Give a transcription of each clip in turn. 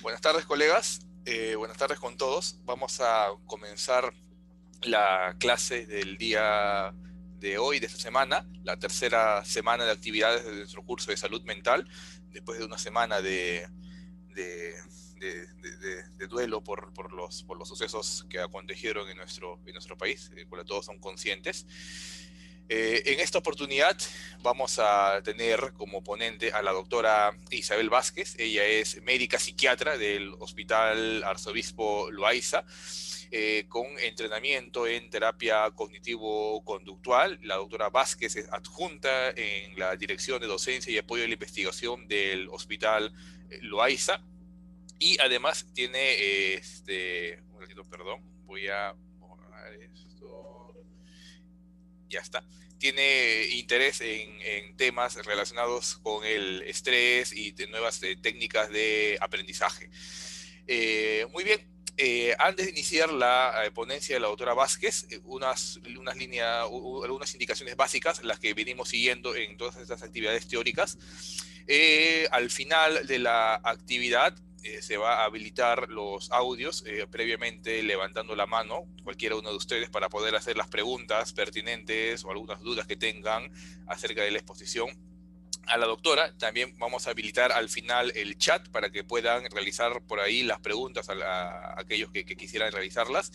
Buenas tardes, colegas. Buenas tardes con todos. Vamos a comenzar la clase del día de hoy, de esta semana, la tercera semana de actividades de nuestro curso de salud mental, después de una semana de, de duelo por los sucesos que acontecieron en nuestro país, de cual todos son conscientes. En esta oportunidad vamos a tener como ponente a la doctora Isabel Vázquez. Ella es médica psiquiatra del Hospital Arzobispo Loaiza, con entrenamiento en terapia cognitivo-conductual. La doctora Vázquez es adjunta en la Dirección de Docencia y Apoyo a la Investigación del Hospital Loaiza. Y además tiene, un ratito, perdón, voy a borrar esto. Ya está. Tiene interés en temas relacionados con el estrés y de nuevas técnicas de aprendizaje. Muy bien. Antes de iniciar la ponencia de la doctora Vázquez, algunas indicaciones básicas, las que venimos siguiendo en todas estas actividades teóricas. Al final de la actividad se va a habilitar los audios, previamente levantando la mano, cualquiera uno de ustedes, para poder hacer las preguntas pertinentes o algunas dudas que tengan acerca de la exposición a la doctora. También vamos a habilitar al final el chat para que puedan realizar por ahí las preguntas a aquellos que quisieran realizarlas.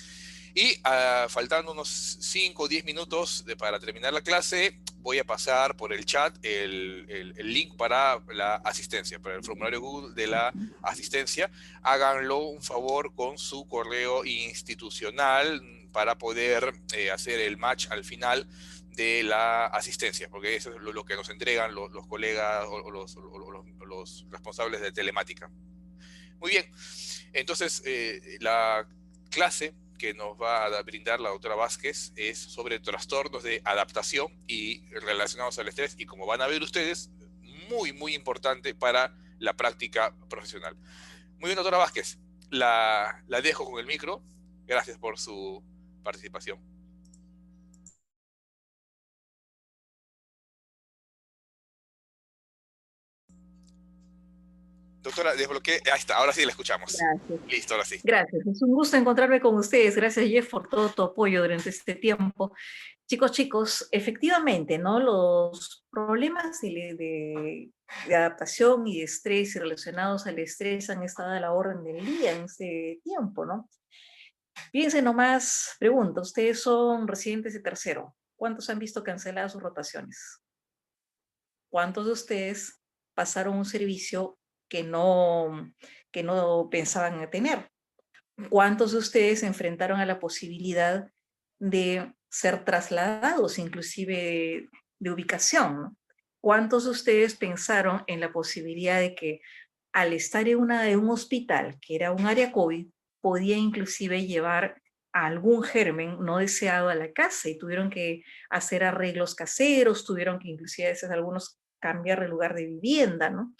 Y faltando unos 5 o 10 minutos para terminar la clase, voy a pasar por el chat el link para la asistencia, para el formulario Google de la asistencia. Háganlo un favor con su correo institucional para poder hacer el match al final de la asistencia, porque eso es lo que nos entregan los colegas o los responsables de telemática. Muy bien, entonces la clase que nos va a brindar la doctora Vázquez es sobre trastornos de adaptación y relacionados al estrés, y como van a ver ustedes, muy importante para la práctica profesional. Muy bien, doctora Vázquez, la dejo con el micro. Gracias por su participación. Doctora, desbloqueé. Ahí está, ahora sí la escuchamos. Gracias. Listo, ahora sí. Gracias. Es un gusto encontrarme con ustedes. Gracias, Jeff, por todo tu apoyo durante este tiempo. Chicos, efectivamente, ¿no? Los problemas de adaptación y de estrés y relacionados al estrés han estado a la orden del día en este tiempo, ¿no? Fíjense nomás, pregunta, ustedes son residentes de tercero. ¿Cuántos han visto canceladas sus rotaciones? ¿Cuántos de ustedes pasaron un servicio que no pensaban tener? ¿Cuántos de ustedes se enfrentaron a la posibilidad de ser trasladados, inclusive de ubicación, ¿no? ¿Cuántos de ustedes pensaron en la posibilidad de que al estar en un hospital, que era un área COVID, podía inclusive llevar a algún germen no deseado a la casa y tuvieron que hacer arreglos caseros, tuvieron que inclusive a veces algunos cambiar de lugar de vivienda, ¿no?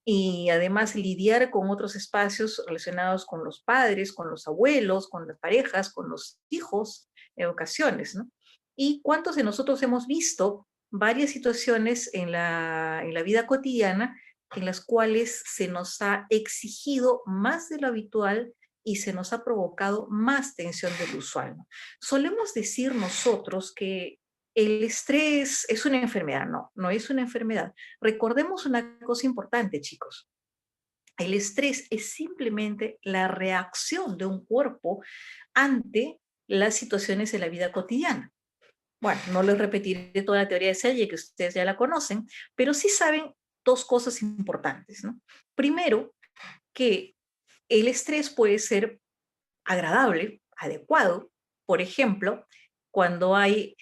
Y además lidiar con otros espacios relacionados con los padres, con los abuelos, con las parejas, con los hijos, en ocasiones, ¿no? ¿Y cuántos de nosotros hemos visto varias situaciones en la vida cotidiana en las cuales se nos ha exigido más de lo habitual y se nos ha provocado más tensión de lo usual, ¿no? Solemos decir nosotros que el estrés es una enfermedad. No, no es una enfermedad. Recordemos una cosa importante, chicos. El estrés es simplemente la reacción de un cuerpo ante las situaciones de la vida cotidiana. Bueno, no les repetiré toda la teoría de Selye, que ustedes ya la conocen, pero sí saben dos cosas importantes, ¿no? Primero, que el estrés puede ser agradable, adecuado, por ejemplo, cuando hay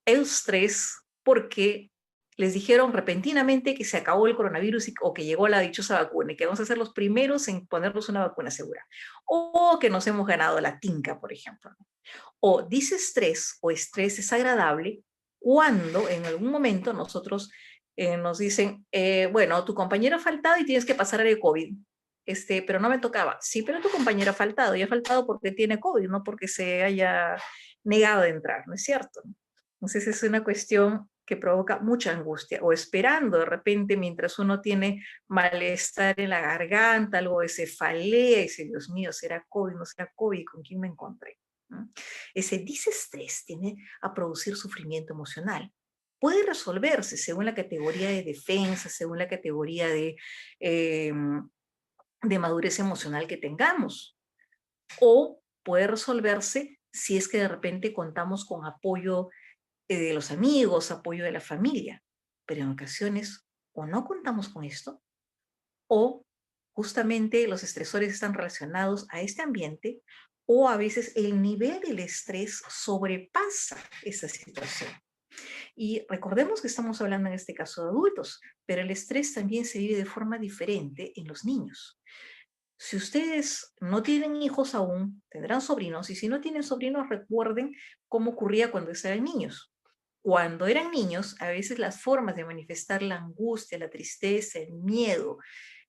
estrés porque les dijeron repentinamente que se acabó el coronavirus o que llegó la dichosa vacuna y que vamos a ser los primeros en ponernos una vacuna segura. O que nos hemos ganado la tinca, por ejemplo. O dice estrés o estrés desagradable cuando en algún momento nosotros nos dicen, bueno, tu compañero ha faltado y tienes que pasar área de COVID. Pero no me tocaba. Sí, pero tu compañero ha faltado y ha faltado porque tiene COVID, no porque se haya negado a entrar, ¿no es cierto? Entonces es una cuestión que provoca mucha angustia, o esperando de repente mientras uno tiene malestar en la garganta, algo de cefalea, y dice, Dios mío, ¿será COVID? ¿No será COVID? ¿Con quién me encontré? ¿No? Ese disestrés tiene a producir sufrimiento emocional. Puede resolverse según la categoría de defensa, según la categoría eh, de madurez emocional que tengamos, o puede resolverse si es que de repente contamos con apoyo de los amigos, apoyo de la familia, pero en ocasiones o no contamos con esto, o justamente los estresores están relacionados a este ambiente, o a veces el nivel del estrés sobrepasa esa situación. Y recordemos que estamos hablando en este caso de adultos, pero el estrés también se vive de forma diferente en los niños. Si ustedes no tienen hijos aún, tendrán sobrinos, y si no tienen sobrinos, recuerden cómo ocurría cuando eran niños. Cuando eran niños, a veces las formas de manifestar la angustia, la tristeza, el miedo,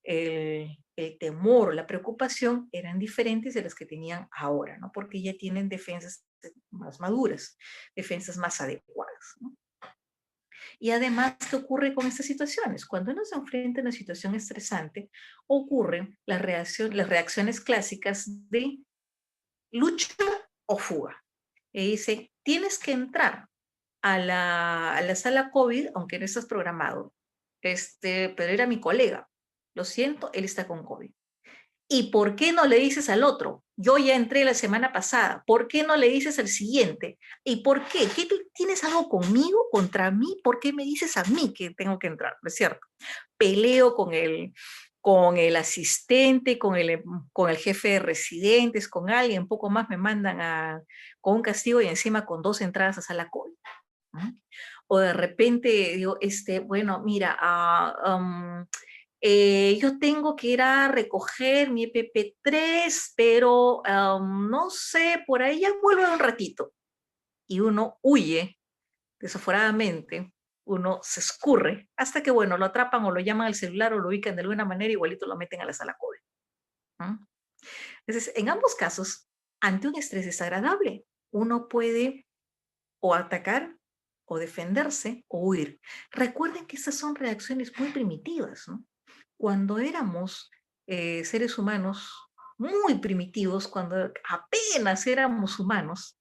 el temor, la preocupación eran diferentes de las que tenían ahora, ¿no? Porque ya tienen defensas más maduras, defensas más adecuadas, ¿no? Y además, ¿qué ocurre con estas situaciones? Cuando uno se enfrenta a una situación estresante, ocurren las reacciones clásicas de lucha o fuga. Y dice, tienes que entrar a la sala COVID, aunque no estás programado. Pero era mi colega. Lo siento, él está con COVID. ¿Y por qué no le dices al otro? Yo ya entré la semana pasada. ¿Por qué no le dices al siguiente? ¿Y por qué? ¿Qué tienes algo conmigo, contra mí? ¿Por qué me dices a mí que tengo que entrar? ¿No es cierto? Peleo con el asistente, con el jefe de residentes, con alguien, poco más me mandan con un castigo y encima con 2 entradas a sala COVID. ¿No? O de repente digo, bueno, mira, yo tengo que ir a recoger mi EPP3, pero no sé, por ahí ya vuelvo en un ratito. Y uno huye, desaforadamente, uno se escurre, hasta que, bueno, lo atrapan o lo llaman al celular o lo ubican de alguna manera, igualito lo meten a la sala COVID. ¿No? Entonces, en ambos casos, ante un estrés desagradable, uno puede o atacar, o defenderse, o huir. Recuerden que estas son reacciones muy primitivas, ¿no? Cuando éramos seres humanos muy primitivos, cuando apenas éramos humanos,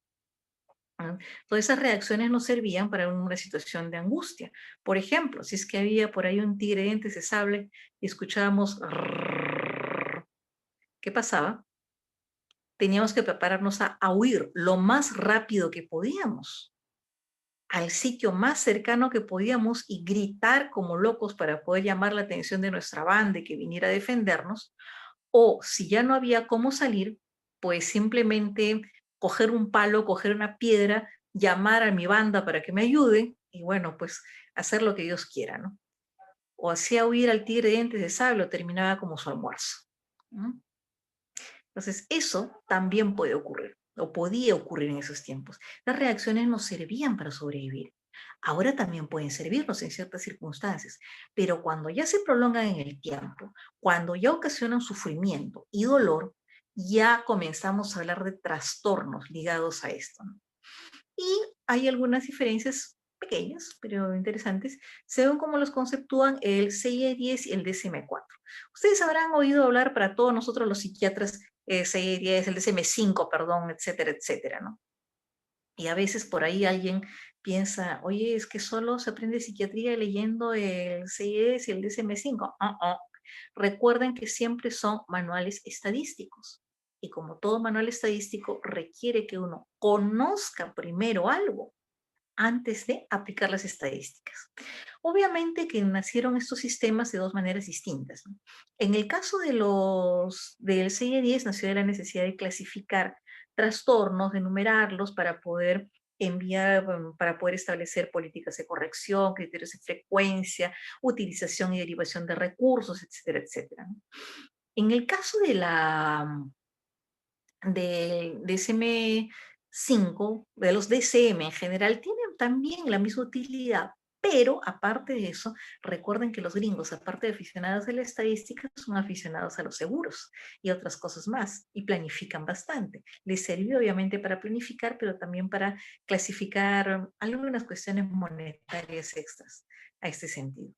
¿no? Todas esas reacciones nos servían para una situación de angustia. Por ejemplo, si es que había por ahí un tigre de dientes de sable y escuchábamos rrrr, ¿qué pasaba? Teníamos que prepararnos a huir lo más rápido que podíamos al sitio más cercano que podíamos y gritar como locos para poder llamar la atención de nuestra banda y que viniera a defendernos, o si ya no había cómo salir, pues simplemente coger un palo, coger una piedra, llamar a mi banda para que me ayude y bueno, pues hacer lo que Dios quiera, ¿no? O hacía huir al tigre de dientes de sable o terminaba como su almuerzo, ¿no? Entonces, eso también puede ocurrir, o podía ocurrir en esos tiempos. Las reacciones nos servían para sobrevivir. Ahora también pueden servirnos en ciertas circunstancias, pero cuando ya se prolongan en el tiempo, cuando ya ocasionan sufrimiento y dolor, ya comenzamos a hablar de trastornos ligados a esto, ¿no? Y hay algunas diferencias pequeñas, pero interesantes, según cómo los conceptúan el CIE-10 y el DSM-4. Ustedes habrán oído hablar para todos nosotros los psiquiatras, CIE-10, el DSM-5, perdón, etcétera, etcétera, ¿no? Y a veces por ahí alguien piensa, oye, es que solo se aprende psiquiatría leyendo el CIE-10 y el DSM-5. Recuerden que siempre son manuales estadísticos. Y como todo manual estadístico, requiere que uno conozca primero algo antes de aplicar las estadísticas. Obviamente que nacieron estos sistemas de dos maneras distintas, ¿no? En el caso del CIE-10 nació de la necesidad de clasificar trastornos, de enumerarlos para poder para poder establecer políticas de corrección, criterios de frecuencia, utilización y derivación de recursos, etcétera, etcétera, ¿no? En el caso del DSM-5, de los DCM en general, tienen también la misma utilidad, Pero aparte de eso, recuerden que los gringos, aparte de aficionados a la estadística, son aficionados a los seguros y otras cosas más, y planifican bastante. Les sirvió obviamente para planificar, pero también para clasificar algunas cuestiones monetarias extras a este sentido.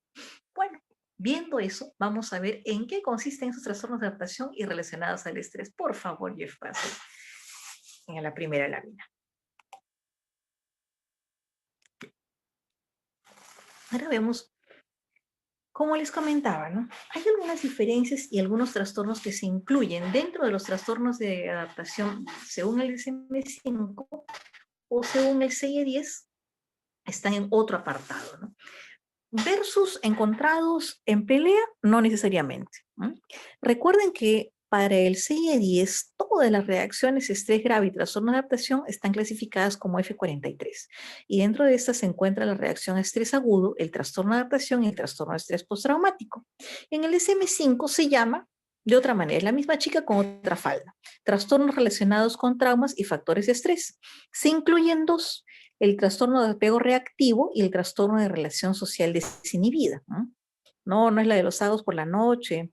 Bueno, viendo eso, vamos a ver en qué consisten esos trastornos de adaptación y relacionados al estrés. Por favor, Jeff, pase en la primera lámina. Ahora vemos, como les comentaba, ¿no? Hay algunas diferencias y algunos trastornos que se incluyen dentro de los trastornos de adaptación según el DSM-5 o según el CIE-10, están en otro apartado, ¿no? Versus encontrados en pelea, no necesariamente, ¿no? Recuerden que para el CIE-10, todas las reacciones estrés grave y trastorno de adaptación están clasificadas como F43. Y dentro de estas se encuentra la reacción a estrés agudo, el trastorno de adaptación y el trastorno de estrés postraumático. En el DSM-5 se llama de otra manera, es la misma chica con otra falda. Trastornos relacionados con traumas y factores de estrés. Se incluyen dos: el trastorno de apego reactivo y el trastorno de relación social desinhibida, ¿no? No es la de los sábados por la noche,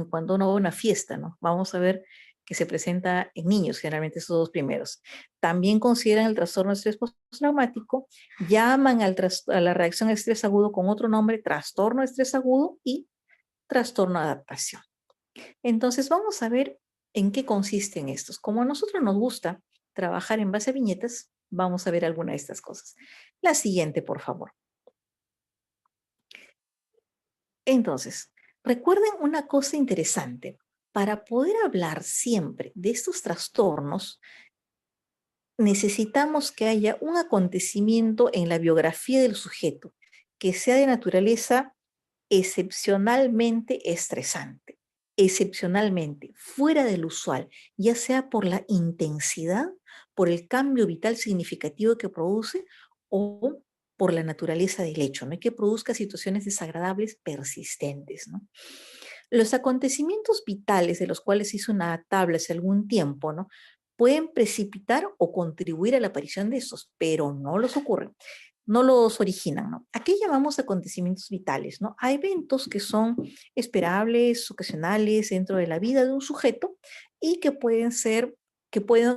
cuando uno va a una fiesta, ¿no? Vamos a ver que se presenta en niños, generalmente esos dos primeros. También consideran el trastorno de estrés postraumático, llaman a la reacción a estrés agudo con otro nombre, trastorno de estrés agudo y trastorno de adaptación. Entonces vamos a ver en qué consisten estos. Como a nosotros nos gusta trabajar en base a viñetas, vamos a ver alguna de estas cosas. La siguiente, por favor. Entonces, recuerden una cosa interesante. Para poder hablar siempre de estos trastornos, necesitamos que haya un acontecimiento en la biografía del sujeto que sea de naturaleza excepcionalmente estresante, excepcionalmente fuera del usual, ya sea por la intensidad, por el cambio vital significativo que produce o por la naturaleza del hecho, ¿no? Y que produzca situaciones desagradables persistentes, ¿no? Los acontecimientos vitales de los cuales hizo una tabla hace algún tiempo, ¿no? Pueden precipitar o contribuir a la aparición de estos, pero no los ocurren, no los originan, ¿no? ¿A qué llamamos acontecimientos vitales, no? A eventos que son esperables, ocasionales dentro de la vida de un sujeto y que pueden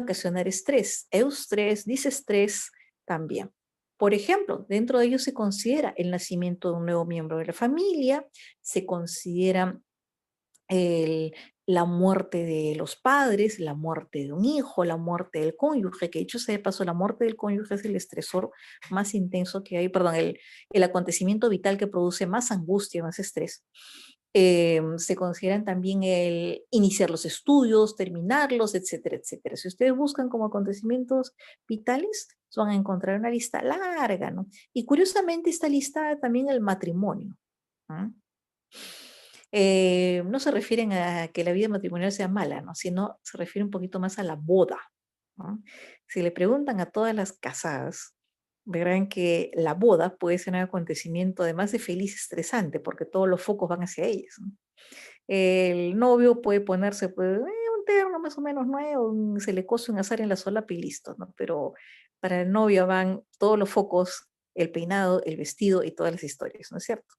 ocasionar estrés, eustrés, disestrés también. Por ejemplo, dentro de ellos se considera el nacimiento de un nuevo miembro de la familia, se considera el- la muerte de los padres, la muerte de un hijo, la muerte del cónyuge, que dicho sea de paso, la muerte del cónyuge es el estresor más intenso que hay, perdón, el acontecimiento vital que produce más angustia, más estrés. Se consideran también el iniciar los estudios, terminarlos, etcétera, etcétera. Si ustedes buscan como acontecimientos vitales, van a encontrar una lista larga, ¿no? Y curiosamente está lista también el matrimonio, ¿no? No se refieren a que la vida matrimonial sea mala, ¿no? Sino se refiere un poquito más a la boda, ¿no? Si le preguntan a todas las casadas, verán que la boda puede ser un acontecimiento además de feliz, estresante, porque todos los focos van hacia ellas, ¿no? El novio puede ponerse pues, un terno más o menos nuevo, se le cose un azar en la solapa y listo, ¿no? Pero para el novio van todos los focos, el peinado, el vestido y todas las historias, ¿no es cierto?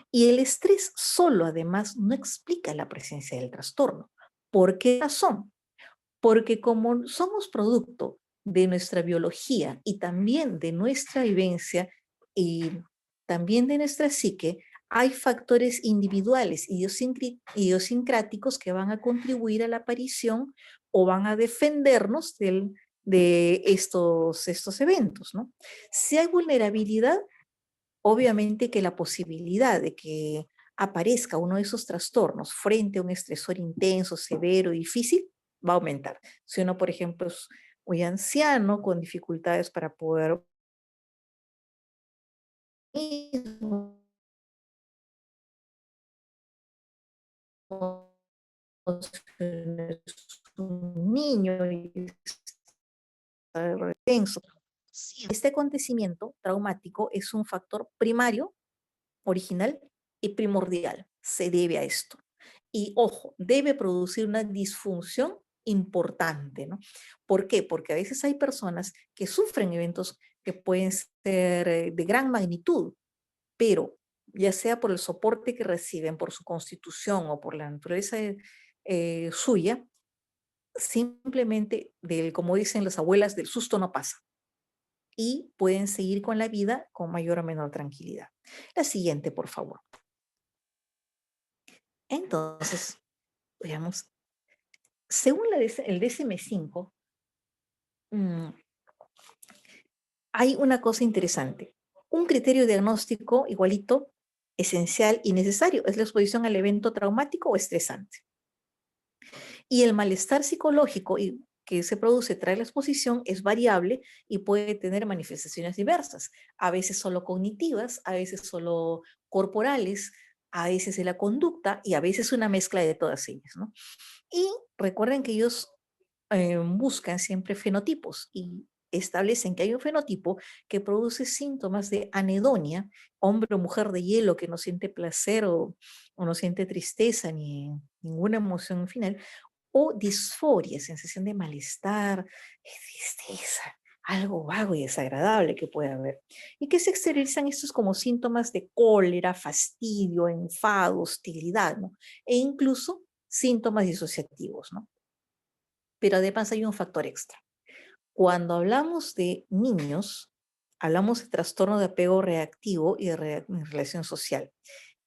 Y el estrés solo, además, no explica la presencia del trastorno. ¿Por qué razón? Porque como somos producto de nuestra biología y también de nuestra vivencia y también de nuestra psique, hay factores individuales, idiosincráticos que van a contribuir a la aparición o van a defendernos de estos eventos, ¿no? Si hay vulnerabilidad, obviamente que la posibilidad de que aparezca uno de esos trastornos frente a un estresor intenso, severo, difícil, va a aumentar. Si uno, por ejemplo, es muy anciano, con dificultades para poder un niño y está tenso. Sí, este acontecimiento traumático es un factor primario, original y primordial. Se debe a esto. Y ojo, debe producir una disfunción importante, ¿no? ¿Por qué? Porque a veces hay personas que sufren eventos que pueden ser de gran magnitud, pero ya sea por el soporte que reciben, por su constitución o por la naturaleza suya, simplemente, como dicen las abuelas, del susto no pasa y pueden seguir con la vida con mayor o menor tranquilidad. La siguiente, por favor. Entonces, veamos, según el DSM-5, hay una cosa interesante. Un criterio diagnóstico igualito, esencial y necesario es la exposición al evento traumático o estresante. Y el malestar psicológico que se produce tras la exposición es variable y puede tener manifestaciones diversas, a veces solo cognitivas, a veces solo corporales, a veces de la conducta y a veces una mezcla de todas ellas, ¿no? Y recuerden que ellos buscan siempre fenotipos y establecen que hay un fenotipo que produce síntomas de anedonia, hombre o mujer de hielo que no siente placer o no siente tristeza ni ninguna emoción final, o disforia, sensación de malestar, de tristeza, algo vago y desagradable que puede haber. Y que se exteriorizan estos como síntomas de cólera, fastidio, enfado, hostilidad, ¿no? E incluso síntomas disociativos, ¿no? Pero además hay un factor extra. Cuando hablamos de niños, hablamos de trastorno de apego reactivo y de relación social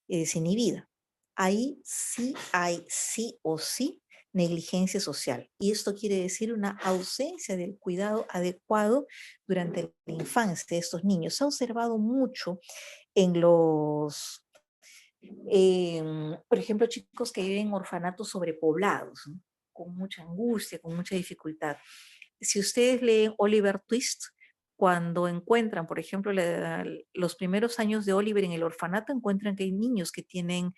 desinhibida. Ahí sí hay sí o sí negligencia social. Y esto quiere decir una ausencia del cuidado adecuado durante la infancia de estos niños. Se ha observado mucho en por ejemplo, chicos que viven en orfanatos sobrepoblados, ¿no? Con mucha angustia, con mucha dificultad. Si ustedes leen Oliver Twist, cuando encuentran, por ejemplo, los primeros años de Oliver en el orfanato, encuentran que hay niños que tienen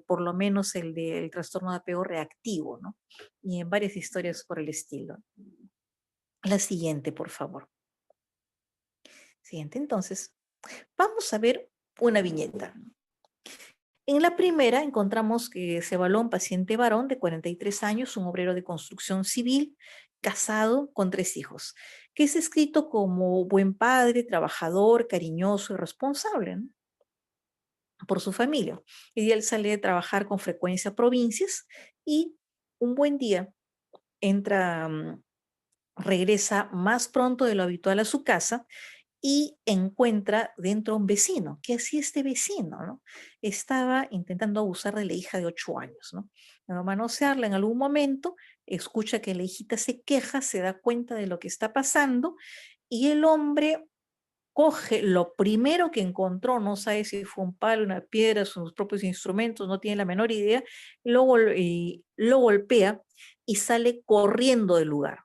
por lo menos el trastorno de apego reactivo, ¿no? Y en varias historias por el estilo. La siguiente, por favor. Siguiente, entonces, vamos a ver una viñeta. En la primera encontramos que se evaluó un paciente varón de 43 años, un obrero de construcción civil, casado con 3 hijos, que es escrito como buen padre, trabajador, cariñoso y responsable, ¿no? Por su familia. Y él sale de trabajar con frecuencia a provincias y un buen día entra, regresa más pronto de lo habitual a su casa y encuentra dentro a un vecino. ¿Qué hacía este vecino, no? Estaba intentando abusar de la hija de 8 años, ¿no? A manosearla en algún momento, escucha que la hijita se queja, se da cuenta de lo que está pasando y el hombre coge lo primero que encontró, no sabe si fue un palo, una piedra, sus propios instrumentos, no tiene la menor idea, lo golpea y sale corriendo del lugar.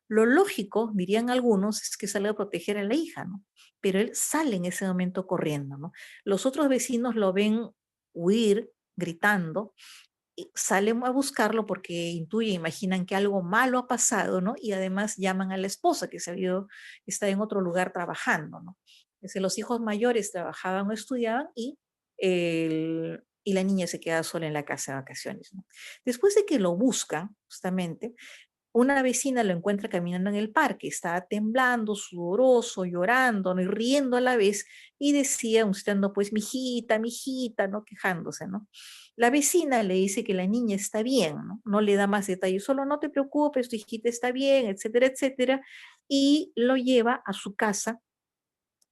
Lo lógico, dirían algunos, es que salga a proteger a la hija, ¿no? Pero él sale en ese momento corriendo, ¿no? Los otros vecinos lo ven huir, gritando, y salen a buscarlo porque intuyen, imaginan que algo malo ha pasado, ¿no? Y además llaman a la esposa que está en otro lugar trabajando, ¿no? Los hijos mayores trabajaban o estudiaban y la niña se queda sola en la casa de vacaciones, ¿no? Después de que lo buscan, justamente, una vecina lo encuentra caminando en el parque, estaba temblando, sudoroso, llorando, ¿no? Y riendo a la vez, y decía, citando pues, mijita, ¿no? Quejándose, ¿no? La vecina le dice que la niña está bien, ¿no? No le da más detalles, solo no te preocupes, tu hijita está bien, etcétera, etcétera, y lo lleva a su casa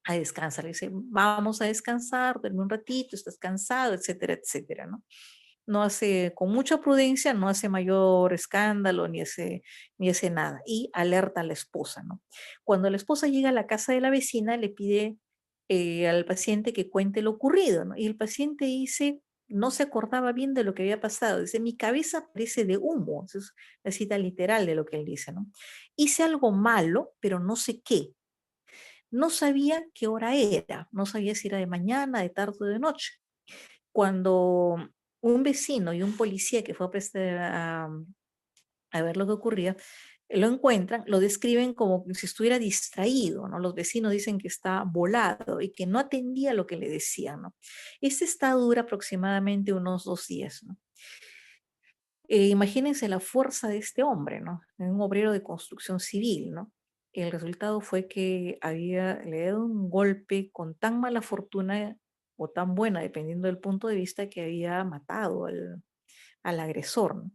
a descansar. Le dice, vamos a descansar, duerme un ratito, estás cansado, etcétera, etcétera, ¿no? No hace, con mucha prudencia, no hace mayor escándalo ni hace nada. Y alerta a la esposa, ¿no? Cuando la esposa llega a la casa de la vecina, le pide al paciente que cuente lo ocurrido, ¿no? Y el paciente dice, no se acordaba bien de lo que había pasado. Dice, mi cabeza parece de humo. Esa es la cita literal de lo que él dice, ¿no? Hice algo malo, pero no sé qué. No sabía qué hora era, no sabía si era de mañana, de tarde o de noche. Cuando un vecino y un policía que fue a ver lo que ocurría, lo encuentran, lo describen como si estuviera distraído, ¿no? Los vecinos dicen que está volado y que no atendía lo que le decían, ¿no? Ese estado dura aproximadamente unos 2 días, ¿no? Imagínense la fuerza de este hombre, ¿no? Un obrero de construcción civil, ¿no? el resultado fue que le había dado un golpe con tan mala fortuna o tan buena, dependiendo del punto de vista, que había matado al agresor, ¿no?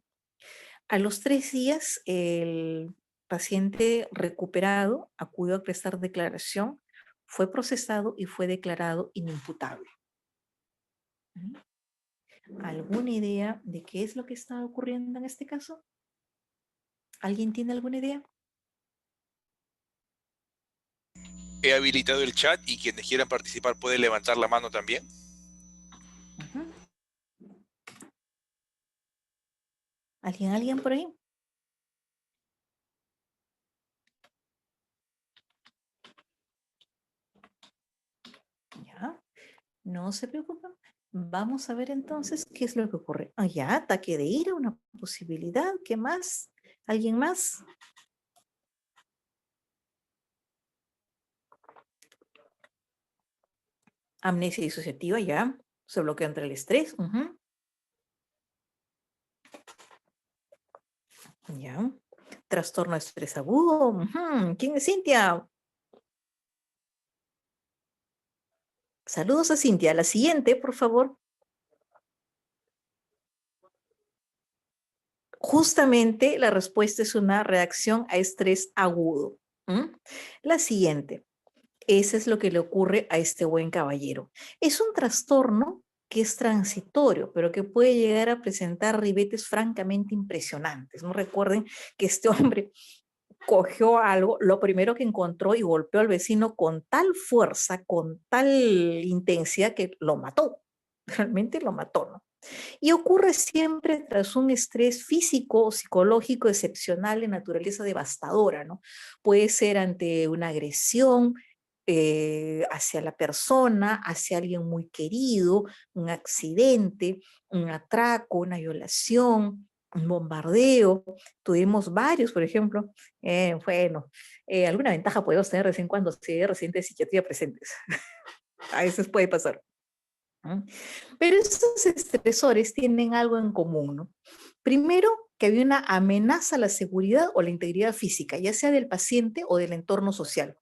A los 3 días, el paciente recuperado acudió a prestar declaración, fue procesado y fue declarado inimputable. ¿Mm? ¿Alguna idea de qué es lo que está ocurriendo en este caso? ¿Alguien tiene alguna idea? He habilitado el chat y quienes quieran participar pueden levantar la mano también. Ujú. ¿Alguien por ahí? Ya, no se preocupen. Vamos a ver entonces qué es lo que ocurre. Ah, ya, ataque de ira, una posibilidad. ¿Qué más? ¿Alguien más? Amnesia disociativa, ya. Se bloquea entre el estrés. Ujú. Ya. Trastorno de estrés agudo. Ujú. ¿Quién es Cintia? Saludos a Cintia. La siguiente, por favor. Justamente la respuesta es una reacción a estrés agudo. ¿Mm? La siguiente. Eso es lo que le ocurre a este buen caballero. Es un trastorno que es transitorio, pero que puede llegar a presentar ribetes francamente impresionantes. No recuerden que este hombre cogió algo, lo primero que encontró y golpeó al vecino con tal fuerza, con tal intensidad que lo mató. Realmente lo mató, ¿no? Y ocurre siempre tras un estrés físico o psicológico excepcional de naturaleza devastadora, ¿no? Puede ser ante una agresión hacia la persona, hacia alguien muy querido, un accidente, un atraco, una violación, un bombardeo. Tuvimos varios, por ejemplo. Bueno, alguna ventaja podemos tener de vez en cuando si hay residentes de psiquiatría presentes. A veces puede pasar. ¿No? Pero estos estresores tienen algo en común, ¿no? Primero, que había una amenaza a la seguridad o la integridad física, ya sea del paciente o del entorno social.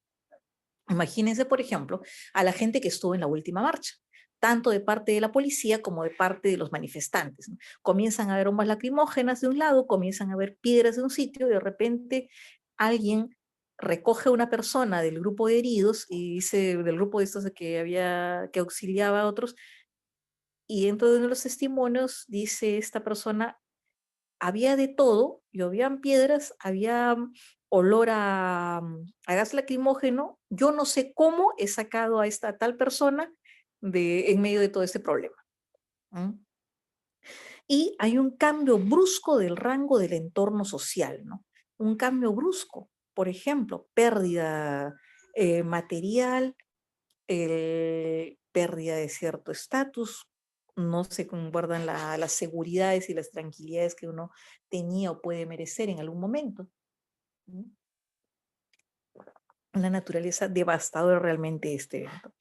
Imagínense, por ejemplo, a la gente que estuvo en la última marcha, tanto de parte de la policía como de parte de los manifestantes, ¿no? Comienzan a haber bombas lacrimógenas de un lado, comienzan a haber piedras de un sitio, y de repente alguien recoge a una persona del grupo de heridos y dice, del grupo de estos de que auxiliaba a otros, y dentro de uno de los testimonios dice esta persona, había de todo, y habían piedras, había olor a gas lacrimógeno, yo no sé cómo he sacado a esta tal persona en medio de todo este problema. ¿Mm? Y hay un cambio brusco del rango del entorno social, ¿no? Un cambio brusco, por ejemplo, pérdida material, pérdida de cierto estatus, no se guardan las seguridades y las tranquilidades que uno tenía o puede merecer en algún momento. ¿No? La naturaleza devastadora realmente este evento.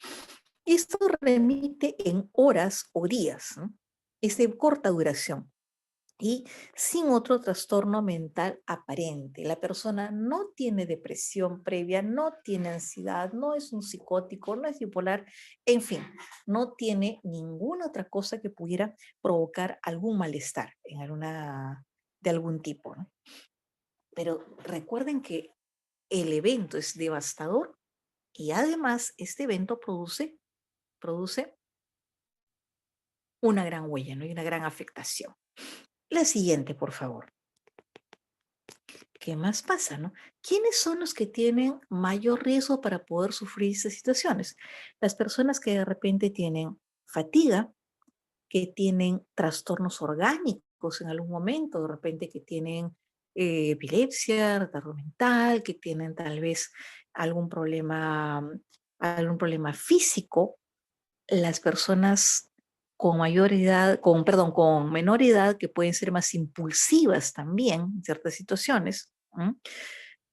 Esto remite en horas o días, ¿no? Es de corta duración y sin otro trastorno mental aparente. La persona no tiene depresión previa, no tiene ansiedad, no es un psicótico, no es bipolar, en fin, no tiene ninguna otra cosa que pudiera provocar algún malestar de algún tipo, ¿no? Pero recuerden que el evento es devastador y además este evento produce una gran huella, ¿no? Y una gran afectación. La siguiente, por favor. ¿Qué más pasa, no? ¿Quiénes son los que tienen mayor riesgo para poder sufrir estas situaciones? Las personas que de repente tienen fatiga, que tienen trastornos orgánicos en algún momento, de repente que tienen epilepsia, retardo mental, que tienen tal vez algún problema físico, las personas con mayor edad, con menor edad, que pueden ser más impulsivas también en ciertas situaciones. ¿Mm?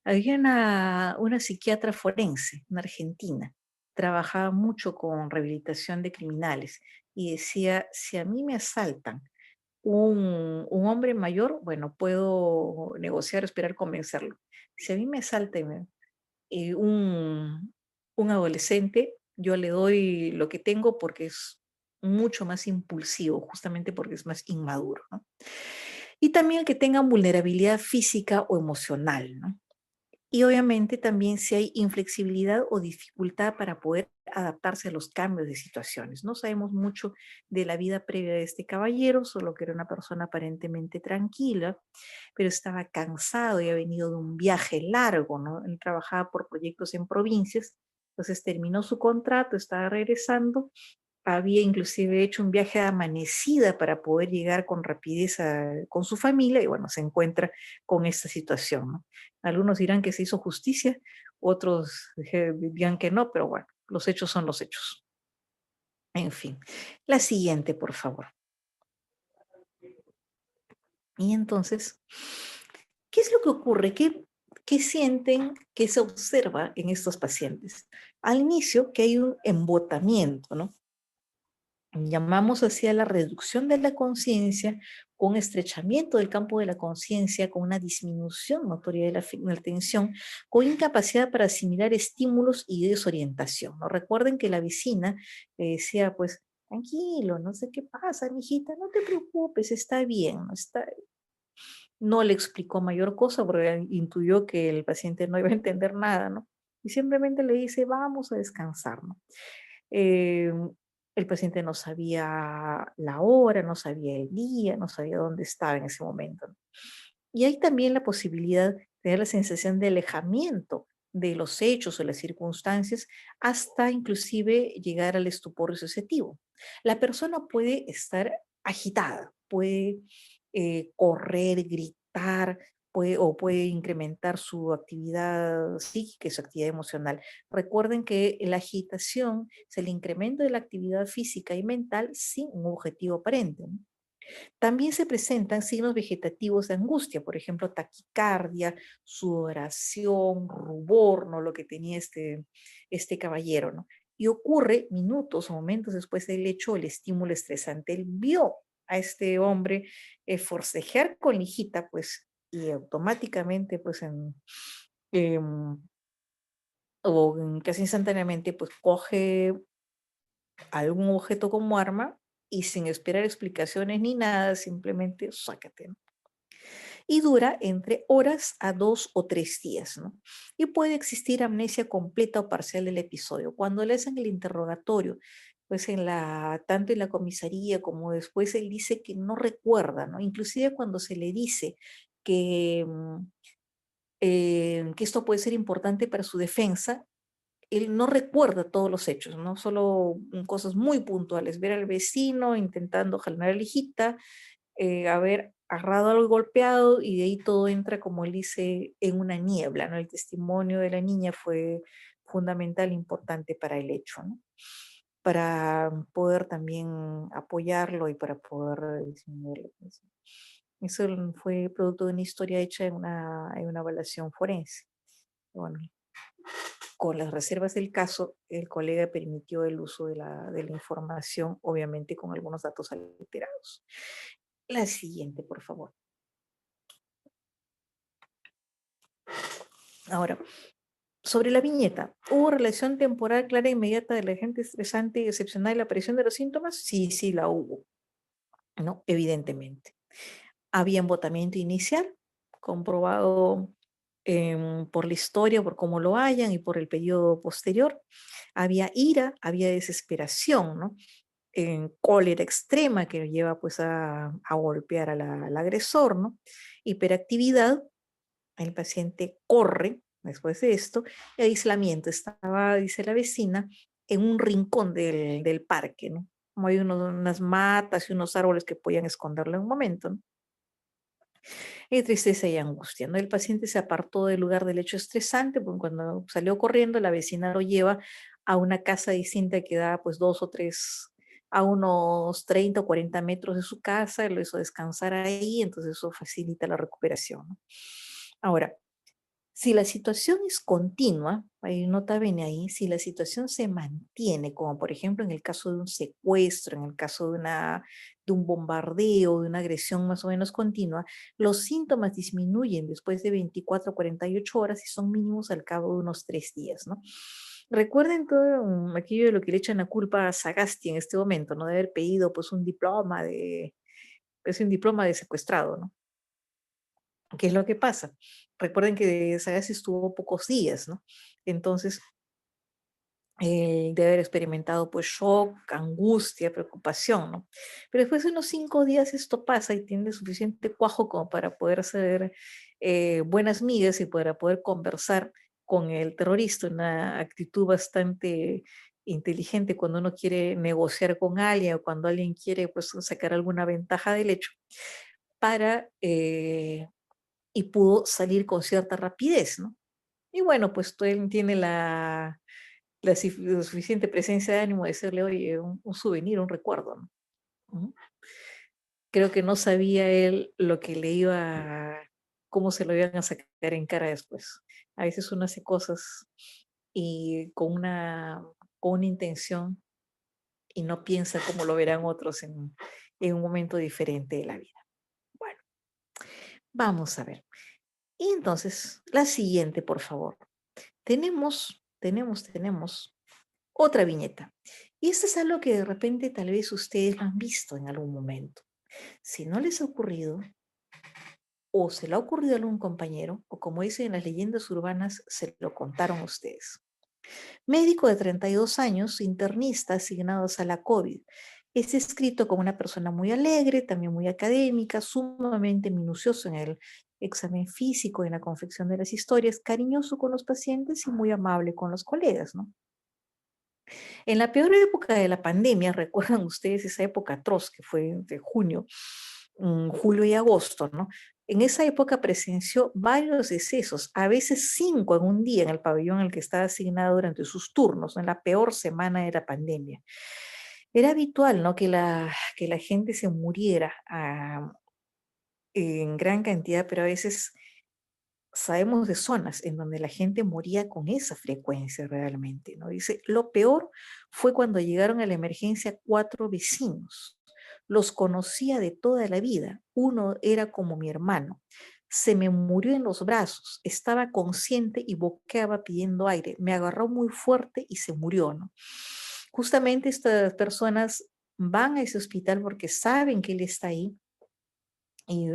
Había una psiquiatra forense, una argentina, trabajaba mucho con rehabilitación de criminales y decía, si a mí me asaltan un hombre mayor, bueno, puedo negociar, esperar convencerlo. Si a mí me asalta un adolescente, yo le doy lo que tengo porque es mucho más impulsivo, justamente porque es más inmaduro, ¿no? Y también que tengan vulnerabilidad física o emocional, ¿no? Y obviamente también si hay inflexibilidad o dificultad para poder adaptarse a los cambios de situaciones. No sabemos mucho de la vida previa de este caballero, solo que era una persona aparentemente tranquila, pero estaba cansado y ha venido de un viaje largo, ¿no? Él trabajaba por proyectos en provincias, entonces terminó su contrato, estaba regresando, había inclusive hecho un viaje de amanecida para poder llegar con rapidez con su familia y bueno, se encuentra con esta situación, ¿no? Algunos dirán que se hizo justicia, otros dirán que no, pero bueno, los hechos son los hechos. En fin, la siguiente, por favor. Y entonces, ¿qué es lo que ocurre? ¿Qué sienten, qué se observa en estos pacientes? Al inicio, que hay un embotamiento, ¿no? Llamamos así a la reducción de la conciencia, con estrechamiento del campo de la conciencia, con una disminución notoria de la atención, con incapacidad para asimilar estímulos y desorientación, ¿no? Recuerden que la vecina le decía, pues, tranquilo, no sé qué pasa, mijita, no te preocupes, está bien, no le explicó mayor cosa porque intuyó que el paciente no iba a entender nada, ¿no? Y simplemente le dice, vamos a descansar, ¿no? Eh, el paciente no sabía la hora, no sabía el día, no sabía dónde estaba en ese momento, ¿no? Y hay también la posibilidad de tener la sensación de alejamiento de los hechos o las circunstancias hasta inclusive llegar al estupor disociativo. La persona puede estar agitada, puede correr, gritar, o puede incrementar su actividad psíquica y su actividad emocional. Recuerden que la agitación es el incremento de la actividad física y mental sin un objetivo aparente, ¿no? También se presentan signos vegetativos de angustia, por ejemplo, taquicardia, sudoración, rubor, ¿no? Lo que tenía este caballero, ¿no? Y ocurre minutos o momentos después del hecho el estímulo estresante. Él vio a este hombre forcejear con la hijita, pues, y automáticamente, pues, em, casi instantáneamente, pues, coge algún objeto como arma y sin esperar explicaciones ni nada, simplemente sácate, ¿no? Y dura entre horas a 2 o 3 días, ¿no? Y puede existir amnesia completa o parcial del episodio. Cuando le hacen el interrogatorio, pues tanto en la comisaría como después él dice que no recuerda, ¿no? Inclusive cuando se le dice que, que esto puede ser importante para su defensa, él no recuerda todos los hechos, ¿no? Solo cosas muy puntuales, ver al vecino intentando jalar a la hijita, haber agarrado algo y golpeado, y de ahí todo entra, como él dice, en una niebla, ¿no? El testimonio de la niña fue fundamental, importante para el hecho, ¿no? Para poder también apoyarlo y para poder disminuirlo, pues. Eso fue producto de una historia hecha en una evaluación forense. Bueno, con las reservas del caso, el colega permitió el uso de la información, obviamente con algunos datos alterados. La siguiente, por favor. Ahora, sobre la viñeta, ¿hubo relación temporal clara e inmediata del agente estresante y excepcional y la aparición de los síntomas? Sí, sí la hubo, ¿no? Evidentemente. Había embotamiento inicial, comprobado por la historia, por cómo lo hayan y por el periodo posterior. Había ira, había desesperación, ¿no? Cólera extrema que lleva pues a golpear al agresor, ¿no? Hiperactividad, el paciente corre después de esto, y aislamiento. Estaba, dice la vecina, en un rincón del parque, ¿no? Como hay unas matas y unos árboles que podían esconderlo en un momento, ¿no? Y tristeza y angustia, ¿no? El paciente se apartó del lugar del hecho estresante, porque cuando salió corriendo, la vecina lo lleva a una casa distinta que da pues 2 o 3, a unos 30 o 40 metros de su casa, lo hizo descansar ahí, entonces eso facilita la recuperación, ¿no? Ahora, Si la situación es continua, hay nota bene ahí, si la situación se mantiene, como por ejemplo en el caso de un secuestro, en el caso de un bombardeo, de una agresión más o menos continua, los síntomas disminuyen después de 24 a 48 horas y son mínimos al cabo de unos 3 días, ¿no? Recuerden todo aquello de lo que le echan la culpa a Sagasti en este momento, ¿no? De haber pedido pues un diploma de secuestrado, ¿no? ¿Qué es lo que pasa? Recuerden que Sagasti estuvo pocos días, ¿no? Entonces, de haber experimentado pues shock, angustia, preocupación, ¿no? Pero después de unos 5 días esto pasa y tiene suficiente cuajo como para poder hacer buenas migas y para poder conversar con el terrorista, una actitud bastante inteligente cuando uno quiere negociar con alguien o cuando alguien quiere pues sacar alguna ventaja del hecho para y pudo salir con cierta rapidez, ¿no? Y bueno, pues él tiene la suficiente presencia de ánimo de decirle, oye, un souvenir, un recuerdo, ¿no? Ujú. Creo que no sabía él lo que le cómo se lo iban a sacar en cara después. A veces uno hace cosas y con una intención y no piensa cómo lo verán otros en un momento diferente de la vida. Bueno, vamos a ver. Y entonces, la siguiente, por favor. Tenemos otra viñeta. Y esto es algo que de repente tal vez ustedes lo han visto en algún momento. Si no les ha ocurrido, o se le ha ocurrido a algún compañero, o como dicen en las leyendas urbanas, se lo contaron a ustedes. Médico de 32 años, internista asignado a sala COVID. Es escrito como una persona muy alegre, también muy académica, sumamente minucioso en el examen físico y en la confección de las historias, cariñoso con los pacientes y muy amable con los colegas, ¿no? En la peor época de la pandemia, recuerdan ustedes esa época atroz que fue de junio, julio y agosto, ¿no? En esa época presenció varios decesos, a veces 5 en un día en el pabellón al que estaba asignado durante sus turnos, ¿no? En la peor semana de la pandemia. Era habitual, ¿no? Que la gente se muriera en gran cantidad, pero a veces sabemos de zonas en donde la gente moría con esa frecuencia realmente, ¿no? Dice, lo peor fue cuando llegaron a la emergencia 4 vecinos. Los conocía de toda la vida. Uno era como mi hermano. Se me murió en los brazos. Estaba consciente y boqueaba pidiendo aire. Me agarró muy fuerte y se murió, ¿no? Justamente estas personas van a ese hospital porque saben que él está ahí y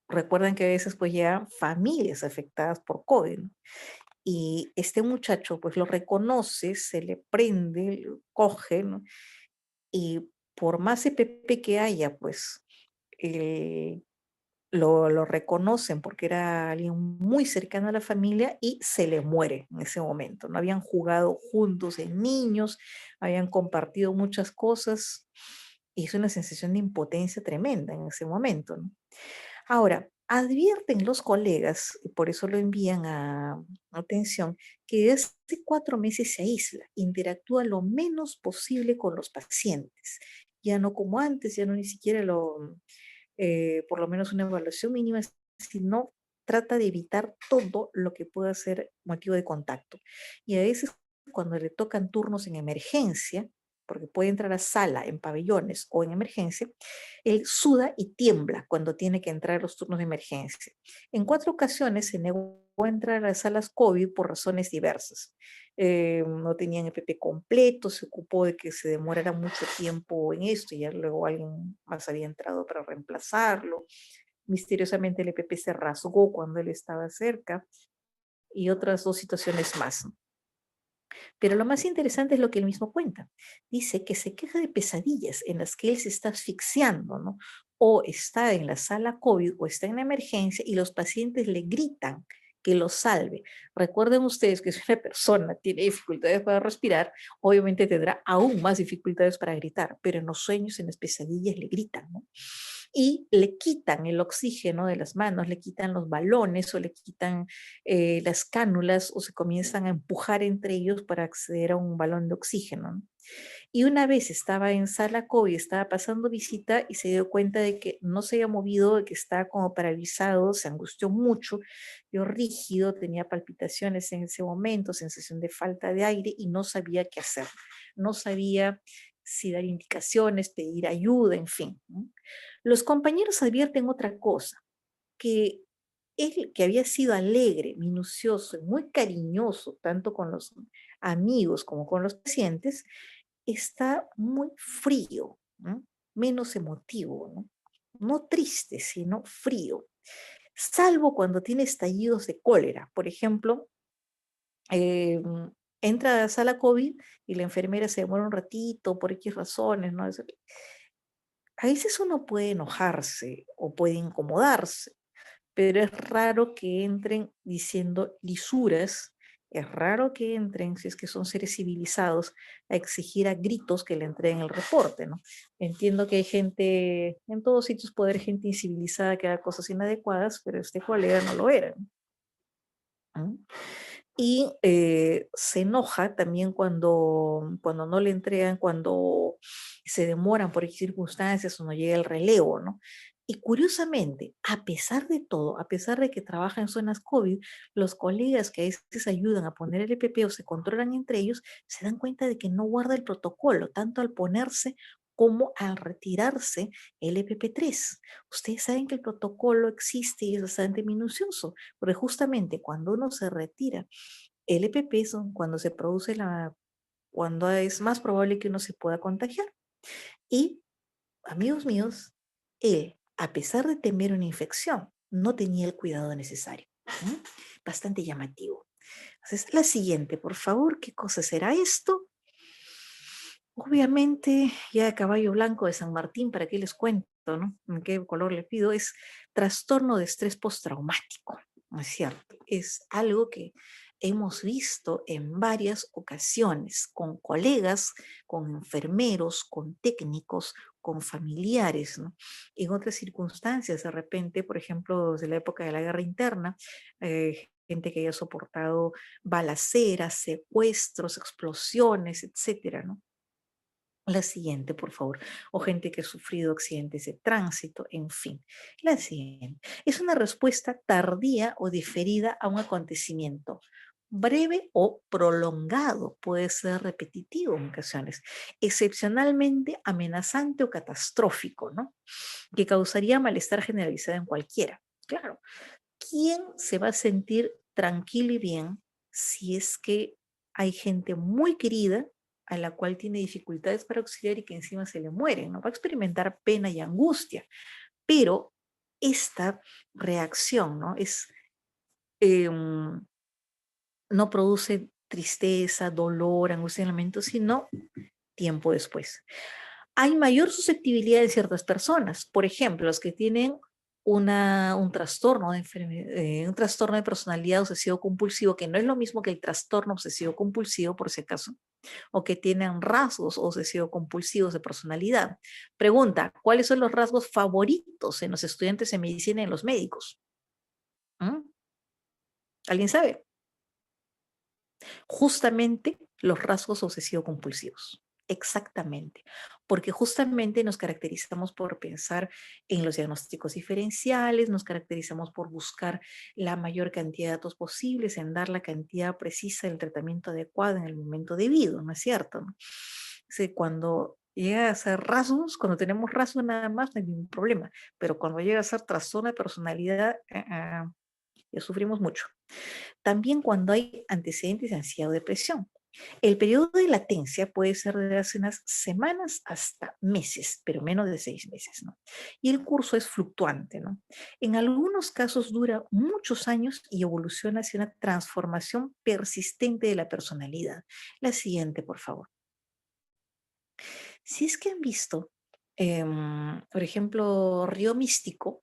recuerden que a veces pues llegan familias afectadas por COVID, ¿no? Y este muchacho pues lo reconoce, se le prende, lo coge, ¿no? Y por más EPP que haya, pues eh, lo reconocen porque era alguien muy cercano a la familia y se le muere en ese momento. No habían jugado juntos de niños, habían compartido muchas cosas y es una sensación de impotencia tremenda en ese momento, ¿no? Ahora, advierten los colegas, y por eso lo envían a atención, que desde hace 4 meses se aísla, interactúa lo menos posible con los pacientes. Ya no como antes, ya no ni siquiera por lo menos una evaluación mínima, sino trata de evitar todo lo que pueda ser motivo de contacto. Y a veces cuando le tocan turnos en emergencia, porque puede entrar a sala en pabellones o en emergencia, él suda y tiembla cuando tiene que entrar a los turnos de emergencia. En 4 ocasiones se negó a entrar a las salas COVID por razones diversas. No tenían EPP completo, se ocupó de que se demorara mucho tiempo en esto y ya luego alguien más había entrado para reemplazarlo. Misteriosamente el EPP se rasgó cuando él estaba cerca y otras 2 situaciones más. Pero lo más interesante es lo que él mismo cuenta. Dice que se queja de pesadillas en las que él se está asfixiando, ¿no? O está en la sala COVID o está en la emergencia y los pacientes le gritan que lo salve. Recuerden ustedes que si una persona tiene dificultades para respirar, obviamente tendrá aún más dificultades para gritar, pero en los sueños, en las pesadillas le gritan, ¿no? Y le quitan el oxígeno de las manos, le quitan los balones o le quitan las cánulas o se comienzan a empujar entre ellos para acceder a un balón de oxígeno, ¿no? Y una vez estaba en sala COVID, estaba pasando visita y se dio cuenta de que no se había movido, de que estaba como paralizado, se angustió mucho, yo rígido, tenía palpitaciones en ese momento, sensación de falta de aire y no sabía qué hacer. No sabía si dar indicaciones, pedir ayuda, en fin, ¿no? Los compañeros advierten otra cosa, que él, que había sido alegre, minucioso y muy cariñoso, tanto con los amigos como con los pacientes, está muy frío, ¿no? Menos emotivo, ¿no? No triste, sino frío, salvo cuando tiene estallidos de cólera. Por ejemplo, eh, entra a la sala COVID y la enfermera se demora un ratito por X razones, ¿no? A veces uno puede enojarse o puede incomodarse, pero es raro que entren diciendo lisuras, es raro que entren, si es que son seres civilizados, a exigir a gritos que le entreguen el reporte, ¿no? Entiendo que hay gente, en todos sitios puede haber gente incivilizada que haga cosas inadecuadas, pero este colega no lo era, ¿no? Y se enoja también cuando no le entregan, cuando se demoran por X circunstancias o no llega el relevo, ¿no? Y curiosamente, a pesar de todo, a pesar de que trabaja en zonas COVID, los colegas que a veces ayudan a poner el EPP o se controlan entre ellos, se dan cuenta de que no guarda el protocolo, tanto al ponerse como al retirarse el EPP3. Ustedes saben que el protocolo existe y es bastante minucioso, porque justamente cuando uno se retira el EPP son cuando se produce cuando es más probable que uno se pueda contagiar. Y, amigos míos, él, a pesar de temer una infección, no tenía el cuidado necesario. ¿Mm? Bastante llamativo. Entonces, la siguiente, por favor, ¿qué cosa será esto? Obviamente, ya de caballo blanco de San Martín, ¿para qué les cuento, no? ¿En qué color le pido? Es trastorno de estrés postraumático, ¿no es cierto? Es algo que hemos visto en varias ocasiones con colegas, con enfermeros, con técnicos, con familiares, ¿no? En otras circunstancias, de repente, por ejemplo, desde la época de la guerra interna, gente que haya soportado balaceras, secuestros, explosiones, etcétera, ¿no? La siguiente, por favor. O gente que ha sufrido accidentes de tránsito, en fin. La siguiente. Es una respuesta tardía o diferida a un acontecimiento. Breve o prolongado, puede ser repetitivo en ocasiones. Excepcionalmente amenazante o catastrófico, ¿no? Que causaría malestar generalizado en cualquiera. Claro, ¿quién se va a sentir tranquilo y bien si es que hay gente muy querida a la cual tiene dificultades para auxiliar y que encima se le muere? ¿No? Va a experimentar pena y angustia, pero esta reacción, ¿no? No produce tristeza, dolor, angustia, lamento, sino tiempo después. Hay mayor susceptibilidad en ciertas personas, por ejemplo, los que tienen un trastorno un trastorno de personalidad obsesivo compulsivo, que no es lo mismo que el trastorno obsesivo compulsivo, por si acaso, o que tienen rasgos obsesivo compulsivos de personalidad. Pregunta, ¿cuáles son los rasgos favoritos en los estudiantes de medicina y en los médicos? ¿Mm? ¿Alguien sabe? Justamente los rasgos obsesivo compulsivos. Exactamente, porque justamente nos caracterizamos por pensar en los diagnósticos diferenciales, nos caracterizamos por buscar la mayor cantidad de datos posibles, en dar la cantidad precisa del tratamiento adecuado en el momento debido, ¿no es cierto? ¿No? Cuando llega a ser rasgos, cuando tenemos rasgos nada más no hay ningún problema, pero cuando llega a ser trastorno de personalidad, ya sufrimos mucho. También cuando hay antecedentes de ansiedad o depresión. El periodo de latencia puede ser de hace unas semanas hasta meses, pero menos de 6 meses, ¿no? Y el curso es fluctuante, ¿no? En algunos casos dura muchos años y evoluciona hacia una transformación persistente de la personalidad. La siguiente, por favor. Si es que han visto, por ejemplo, Río Místico,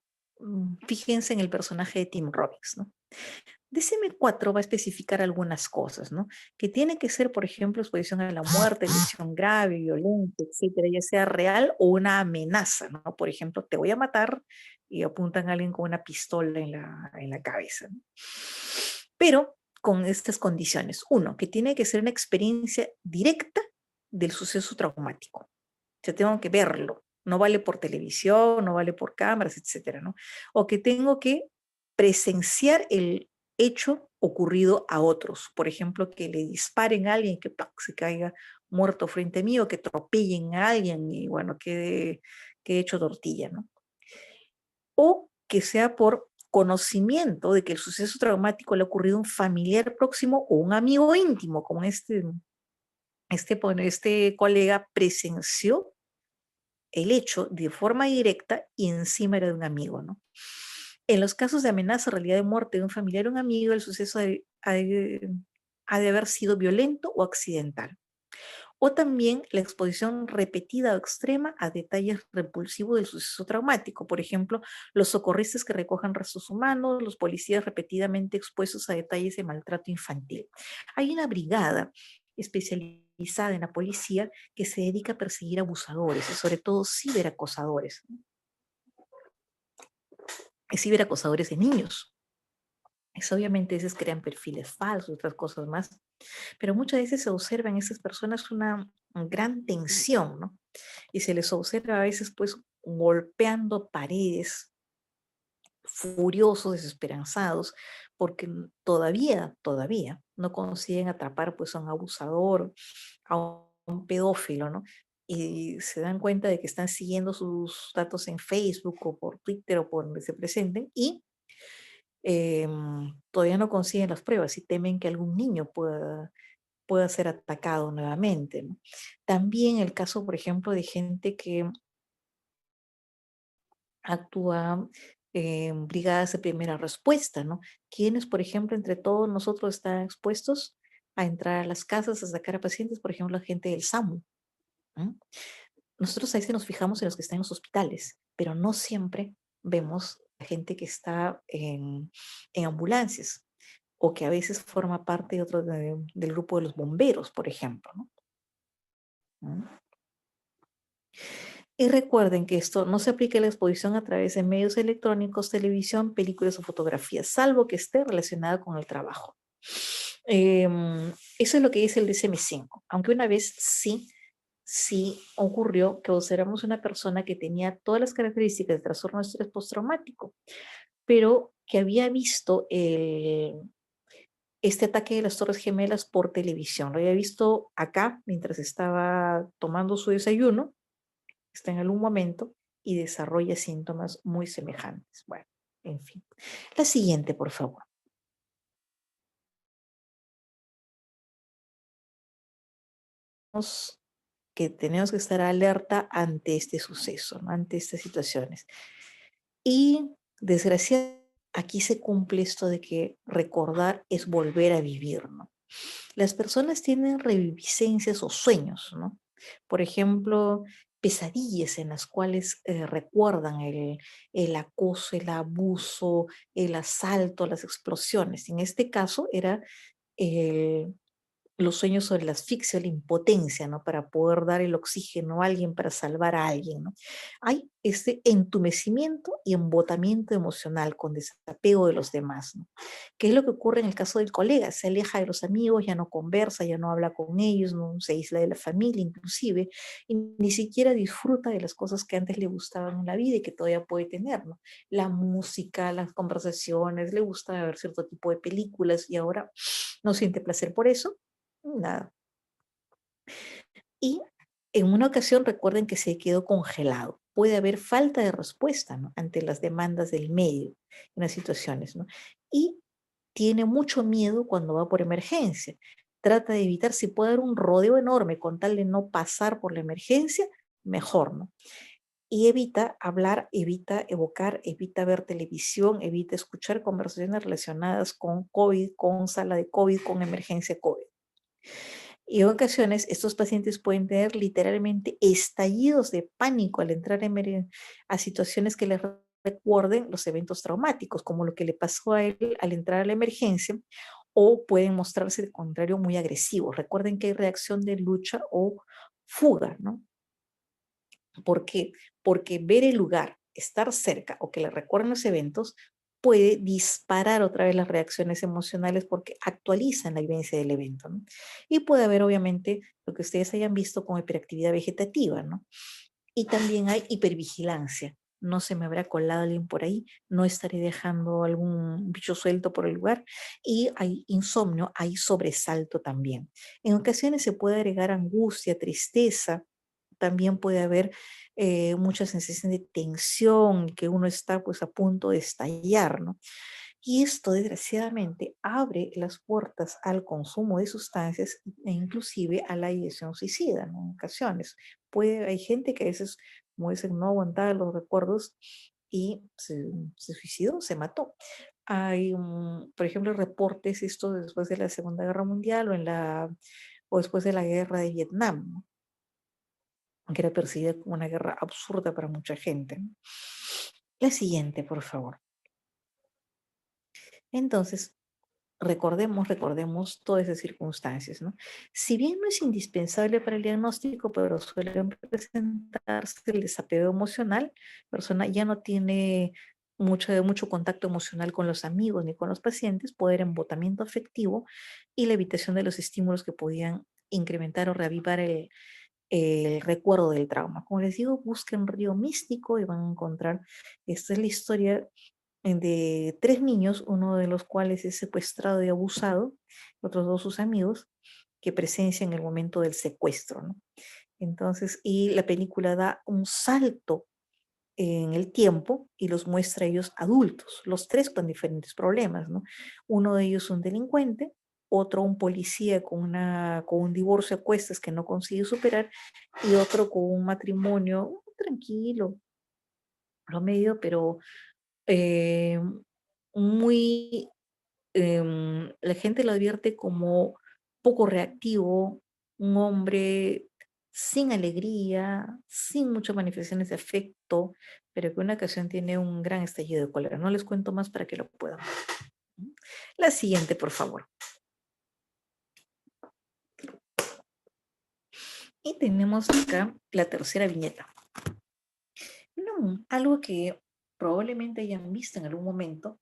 fíjense en el personaje de Tim Robbins, ¿no? DSM-4 va a especificar algunas cosas, ¿no? Que tiene que ser, por ejemplo, exposición a la muerte, lesión grave, violenta, etcétera, ya sea real o una amenaza, ¿no? Por ejemplo, te voy a matar y apuntan a alguien con una pistola en la cabeza, ¿no? Pero con estas condiciones. Uno, que tiene que ser una experiencia directa del suceso traumático. O sea, tengo que verlo. No vale por televisión, no vale por cámaras, etcétera, ¿no? O que tengo que presenciar el hecho ocurrido a otros. Por ejemplo, que le disparen a alguien que ¡plac! Se caiga muerto frente a mí, o que atropellen a alguien y bueno, quede hecho tortilla, ¿no? O que sea por conocimiento de que el suceso traumático le ha ocurrido a un familiar próximo o un amigo íntimo, como este colega presenció el hecho de forma directa y encima era de un amigo, ¿no? En los casos de amenaza, realidad de muerte de un familiar o un amigo, el suceso ha de haber sido violento o accidental. O también la exposición repetida o extrema a detalles repulsivos del suceso traumático. Por ejemplo, los socorristas que recojan restos humanos, los policías repetidamente expuestos a detalles de maltrato infantil. Hay una brigada especializada en la policía que se dedica a perseguir abusadores y sobre todo ciberacosadores, ciberacosadores de niños. Eso obviamente esos crean perfiles falsos, otras cosas más, pero muchas veces se observa en estas personas una gran tensión, ¿no? Y se les observa a veces pues golpeando paredes, furiosos, desesperanzados, porque todavía no consiguen atrapar pues a un abusador, a un pedófilo, ¿no? Y se dan cuenta de que están siguiendo sus datos en Facebook o por Twitter o por donde se presenten y todavía no consiguen las pruebas y temen que algún niño pueda ser atacado nuevamente, ¿no? También el caso, por ejemplo, de gente que actúa en brigadas de primera respuesta, ¿no? Quienes, por ejemplo, entre todos nosotros están expuestos a entrar a las casas, a sacar a pacientes, por ejemplo, la gente del SAMU, ¿no? Nosotros a veces nos fijamos en los que están en los hospitales, pero no siempre vemos a gente que está en ambulancias o que a veces forma parte de del grupo de los bomberos, por ejemplo, ¿no? ¿Mm? Y recuerden que esto no se aplica a la exposición a través de medios electrónicos, televisión, películas o fotografías, salvo que esté relacionada con el trabajo. Eso es lo que dice el DSM-5, aunque una vez sí ocurrió que observamos una persona que tenía todas las características de trastorno de estrés postraumático, pero que había visto este ataque de las Torres Gemelas por televisión. Lo había visto acá mientras estaba tomando su desayuno, está en algún momento y desarrolla síntomas muy semejantes. Bueno, en fin. La siguiente, por favor. Que tenemos que estar alerta ante este suceso, ¿no? Ante estas situaciones. Y desgraciadamente aquí se cumple esto de que recordar es volver a vivir, ¿no? Las personas tienen reviviscencias o sueños, ¿no? Por ejemplo, pesadillas en las cuales recuerdan el acoso, el abuso, el asalto, las explosiones. En este caso era el los sueños sobre la asfixia, la impotencia, ¿no? Para poder dar el oxígeno a alguien, para salvar a alguien, ¿no? Hay este entumecimiento y embotamiento emocional con desapego de los demás, ¿no? ¿Qué es lo que ocurre en el caso del colega? Se aleja de los amigos, ya no conversa, ya no habla con ellos, no se aísla de la familia inclusive, y ni siquiera disfruta de las cosas que antes le gustaban en la vida y que todavía puede tener, ¿no? La música, las conversaciones, le gusta ver cierto tipo de películas y ahora no siente placer por eso, nada. Y en una ocasión recuerden que se quedó congelado. Puede haber falta de respuesta, ¿no? Ante las demandas del medio en las situaciones, ¿no? Y tiene mucho miedo cuando va por emergencia. Trata de evitar, si puede dar un rodeo enorme con tal de no pasar por la emergencia, mejor, ¿no? Y evita hablar, evita evocar, evita ver televisión, evita escuchar conversaciones relacionadas con COVID, con sala de COVID, con emergencia COVID. Y en ocasiones estos pacientes pueden tener literalmente estallidos de pánico al entrar a situaciones que les recuerden los eventos traumáticos, como lo que le pasó a él al entrar a la emergencia, o pueden mostrarse de contrario muy agresivos. Recuerden que hay reacción de lucha o fuga, ¿no? ¿Por qué? Porque ver el lugar, estar cerca o que le recuerden los eventos puede disparar otra vez las reacciones emocionales porque actualizan la vivencia del evento, ¿no? Y puede haber, obviamente, lo que ustedes hayan visto como hiperactividad vegetativa, ¿no? Y también hay hipervigilancia. No se me habrá colado alguien por ahí, no estaré dejando algún bicho suelto por el lugar. Y hay insomnio, hay sobresalto también. En ocasiones se puede agregar angustia, tristeza, también puede haber mucha sensación de tensión, que uno está pues a punto de estallar, ¿no? Y esto, desgraciadamente, abre las puertas al consumo de sustancias e inclusive a la ideación suicida, ¿no? En ocasiones. Hay gente que a veces, como dicen, no aguantaba los recuerdos y se suicidó, se mató. Hay, por ejemplo, reportes, esto después de la Segunda Guerra Mundial o después de la Guerra de Vietnam, ¿no? Que era percibida como una guerra absurda para mucha gente, ¿no? La siguiente, por favor. Entonces, recordemos todas esas circunstancias, ¿no? Si bien no es indispensable para el diagnóstico, pero suelen presentarse el desapego emocional, la persona ya no tiene mucho contacto emocional con los amigos ni con los pacientes, puede haber embotamiento afectivo y la evitación de los estímulos que podían incrementar o reavivar el recuerdo del trauma. Como les digo, busquen un río místico y van a encontrar, esta es la historia de tres niños, uno de los cuales es secuestrado y abusado, otros dos sus amigos, que presencian el momento del secuestro, ¿no? Entonces, y la película da un salto en el tiempo y los muestra a ellos adultos, los tres con diferentes problemas, ¿no? Uno de ellos un delincuente, otro un policía con un divorcio a cuestas que no consigue superar y otro con un matrimonio tranquilo, promedio, pero eh, muy, la gente lo advierte como poco reactivo, un hombre sin alegría, sin muchas manifestaciones de afecto, pero que en una ocasión tiene un gran estallido de cólera. No les cuento más para que lo puedan ver. La siguiente, por favor. Y tenemos acá la tercera viñeta. No, algo que probablemente hayan visto en algún momento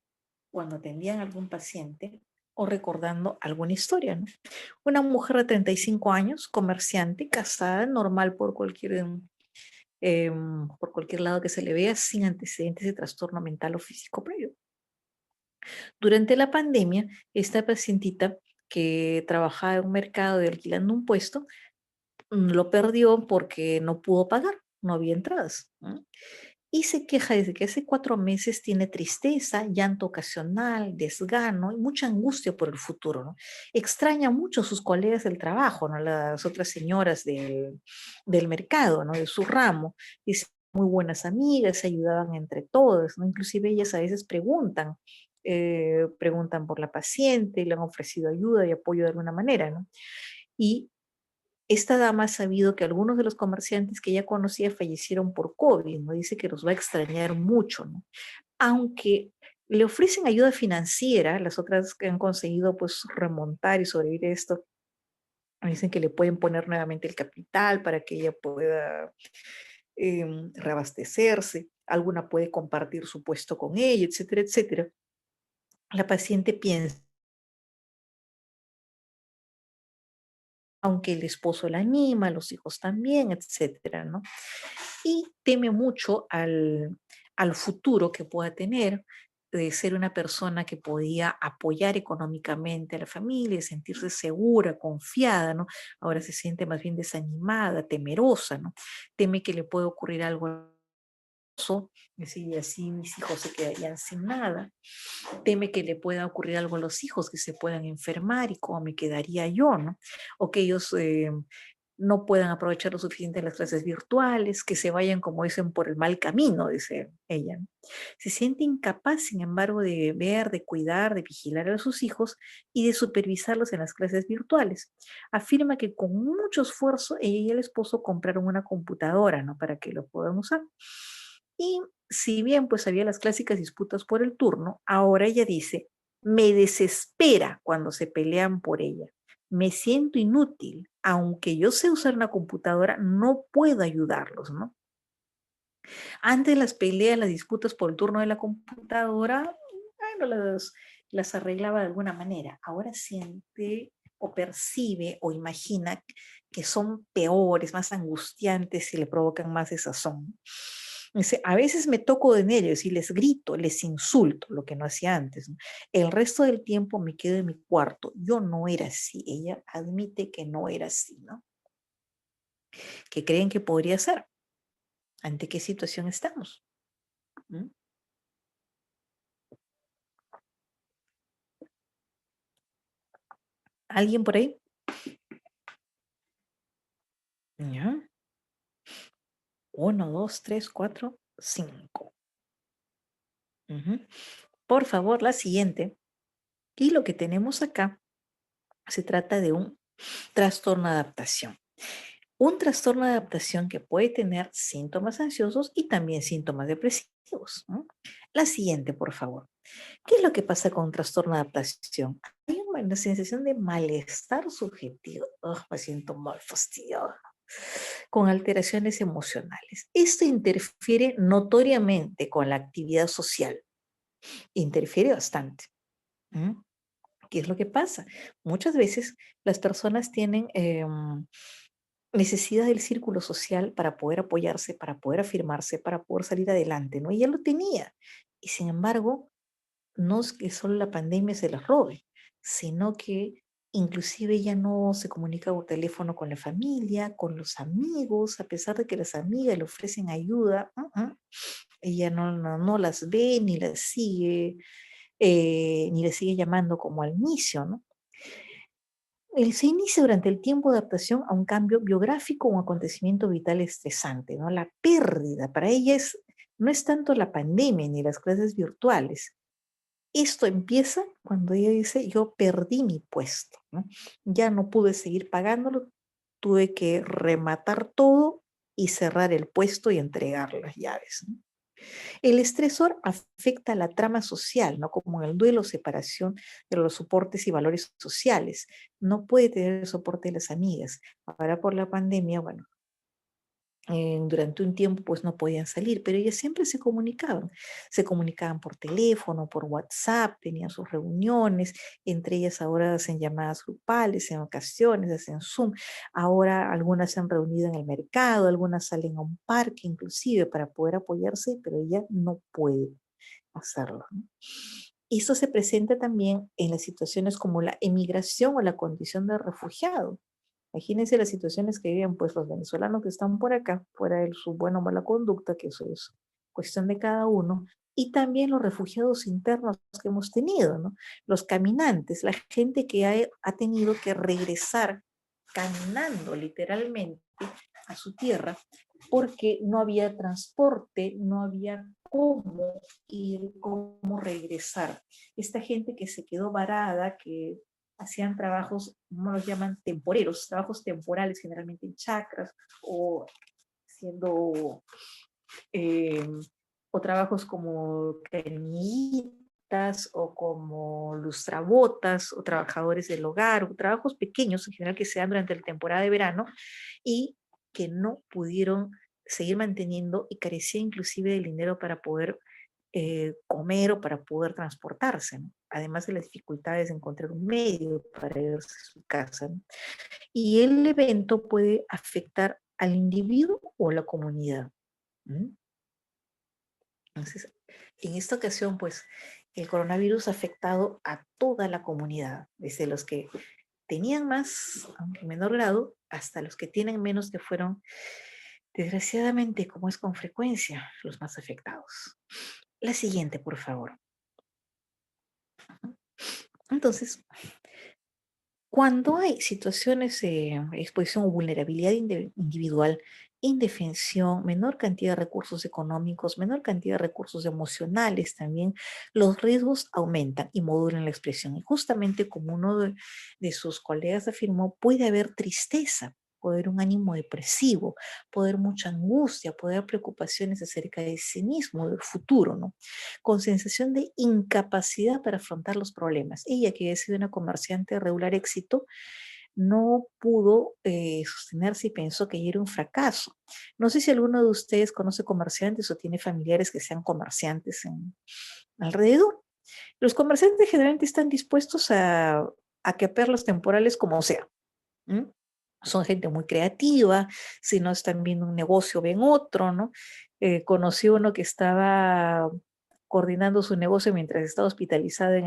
cuando atendían a algún paciente o recordando alguna historia, ¿no? Una mujer de 35 años, comerciante, casada, normal por cualquier lado que se le vea, sin antecedentes de trastorno mental o físico previo. Durante la pandemia, esta pacientita que trabajaba en un mercado y alquilando un puesto, lo perdió porque no pudo pagar, no había entradas, ¿no? Y se queja desde que hace 4 meses tiene tristeza, llanto ocasional, desgano y mucha angustia por el futuro, ¿no? Extraña mucho a sus colegas del trabajo, ¿no? Las otras señoras del mercado, ¿no? De su ramo. Dice, muy buenas amigas, se ayudaban entre todas, ¿no? Inclusive ellas a veces preguntan por la paciente, le han ofrecido ayuda y apoyo de alguna manera, ¿no? Y esta dama ha sabido que algunos de los comerciantes que ella conocía fallecieron por COVID, ¿no? Dice que los va a extrañar mucho, ¿no? Aunque le ofrecen ayuda financiera, las otras que han conseguido pues remontar y sobrevivir a esto, dicen que le pueden poner nuevamente el capital para que ella pueda reabastecerse, alguna puede compartir su puesto con ella, etcétera, etcétera. La paciente piensa, aunque el esposo la anima, los hijos también, etcétera, ¿no? Y teme mucho al futuro que pueda tener de ser una persona que podía apoyar económicamente a la familia, sentirse segura, confiada, ¿no? Ahora se siente más bien desanimada, temerosa, ¿no? Teme que le pueda ocurrir algo, y así mis hijos se quedarían sin nada. Teme que le pueda ocurrir algo a los hijos, que se puedan enfermar y cómo me quedaría yo, ¿no? O que ellos no puedan aprovechar lo suficiente las clases virtuales, que se vayan, como dicen, por el mal camino, dice ella, ¿no? Se siente incapaz, sin embargo, de ver, de cuidar, de vigilar a sus hijos y de supervisarlos en las clases virtuales. Afirma que con mucho esfuerzo ella y el esposo compraron una computadora, ¿no? Para que lo puedan usar. Y si bien pues había las clásicas disputas por el turno, ahora ella dice, me desespera cuando se pelean por ella. Me siento inútil. Aunque yo sé usar una computadora, no puedo ayudarlos, ¿no? Antes las peleas, las disputas por el turno de la computadora bueno, las arreglaba de alguna manera. Ahora siente o percibe o imagina que son peores, más angustiantes y le provocan más desazón. Dice, a veces me toco en ellos y les grito, les insulto, lo que no hacía antes, ¿no? El resto del tiempo me quedo en mi cuarto. Yo no era así. Ella admite que no era así, ¿no? ¿Qué creen que podría ser? ¿Ante qué situación estamos? ¿Mm? ¿Alguien por ahí? ¿Ya? Uno, dos, tres, cuatro, cinco. Ujú. Por favor, la siguiente. Y lo que tenemos acá se trata de un trastorno de adaptación. Un trastorno de adaptación que puede tener síntomas ansiosos y también síntomas depresivos, ¿no? La siguiente, por favor. ¿Qué es lo que pasa con un trastorno de adaptación? Hay una sensación de malestar subjetivo. Oh, me siento mal, fastidiado. Con alteraciones emocionales. Esto interfiere notoriamente con la actividad social. Interfiere bastante. ¿Mm? ¿Qué es lo que pasa? Muchas veces las personas tienen necesidad del círculo social para poder apoyarse, para poder afirmarse, para poder salir adelante, ¿no? Ella lo tenía. Y sin embargo, no es que solo la pandemia se las robe, sino que inclusive ella no se comunica por teléfono con la familia, con los amigos, a pesar de que las amigas le ofrecen ayuda, ella no las ve ni las sigue, ni le sigue llamando como al inicio, ¿no? Se inicia durante el tiempo de adaptación a un cambio biográfico o un acontecimiento vital estresante, ¿no? La pérdida para ella no es tanto la pandemia ni las clases virtuales. Esto empieza cuando ella dice, yo perdí mi puesto, ¿no? Ya no pude seguir pagándolo, tuve que rematar todo y cerrar el puesto y entregar las llaves, ¿no? El estresor afecta la trama social, ¿no? Como en el duelo o separación de los soportes y valores sociales. No puede tener el soporte de las amigas. Ahora por la pandemia, bueno, durante un tiempo pues no podían salir, pero ellas siempre se comunicaban por teléfono, por WhatsApp, tenían sus reuniones, entre ellas ahora hacen llamadas grupales, en ocasiones hacen Zoom, ahora algunas se han reunido en el mercado, algunas salen a un parque inclusive para poder apoyarse, pero ella no puede hacerlo, ¿no? Esto se presenta también en las situaciones como la emigración o la condición de refugiado. Imagínense las situaciones que viven pues los venezolanos que están por acá, fuera de su buena o mala conducta, que eso es cuestión de cada uno, y también los refugiados internos que hemos tenido, ¿no? Los caminantes, la gente que ha tenido que regresar caminando literalmente a su tierra porque no había transporte, no había cómo ir, cómo regresar. Esta gente que se quedó varada, que hacían trabajos, ¿cómo los llaman? Temporeros, trabajos temporales, generalmente en chacras o haciendo eh, o trabajos como cañitas o como lustrabotas o trabajadores del hogar, o trabajos pequeños en general que se dan durante la temporada de verano y que no pudieron seguir manteniendo y carecía inclusive del dinero para poder comer o para poder transportarse, ¿no? Además de las dificultades de encontrar un medio para irse a su casa, ¿no? Y el evento puede afectar al individuo o a la comunidad. ¿Mm? Entonces, en esta ocasión, pues, el coronavirus ha afectado a toda la comunidad, desde los que tenían más, aunque en menor grado, hasta los que tienen menos, que fueron, desgraciadamente, como es con frecuencia, los más afectados. La siguiente, por favor. Entonces, cuando hay situaciones de exposición o vulnerabilidad individual, indefensión, menor cantidad de recursos económicos, menor cantidad de recursos emocionales también, los riesgos aumentan y modulan la expresión. Y justamente como uno de sus colegas afirmó, puede haber tristeza, puede haber un ánimo depresivo, puede haber mucha angustia, puede haber preocupaciones acerca de sí mismo, del futuro, ¿no? Con sensación de incapacidad para afrontar los problemas. Ella, que había sido una comerciante de regular éxito, no pudo sostenerse y pensó que ella era un fracaso. No sé si alguno de ustedes conoce comerciantes o tiene familiares que sean comerciantes alrededor. Los comerciantes generalmente están dispuestos a capear los temporales como sea. ¿M? Son gente muy creativa, si no están viendo un negocio, ven otro, ¿no? Conocí uno que estaba coordinando su negocio mientras estaba hospitalizada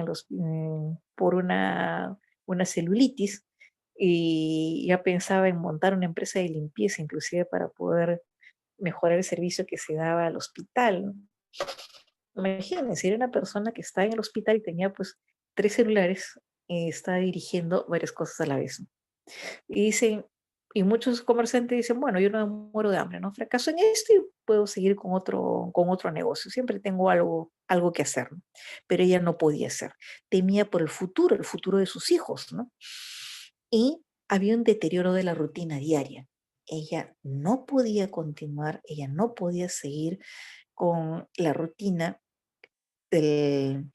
por una celulitis y ya pensaba en montar una empresa de limpieza, inclusive para poder mejorar el servicio que se daba al hospital, ¿no? Imagínense, era una persona que estaba en el hospital y tenía pues 3 celulares y estaba dirigiendo varias cosas a la vez, ¿no? Y dicen, y muchos comerciantes dicen, bueno, yo no me muero de hambre, ¿no? Fracaso en esto y puedo seguir con otro negocio. Siempre tengo algo que hacer, ¿no? Pero ella no podía hacer. Temía por el futuro de sus hijos, ¿no? Y había un deterioro de la rutina diaria. Ella no podía continuar, ella no podía seguir con la rutina del-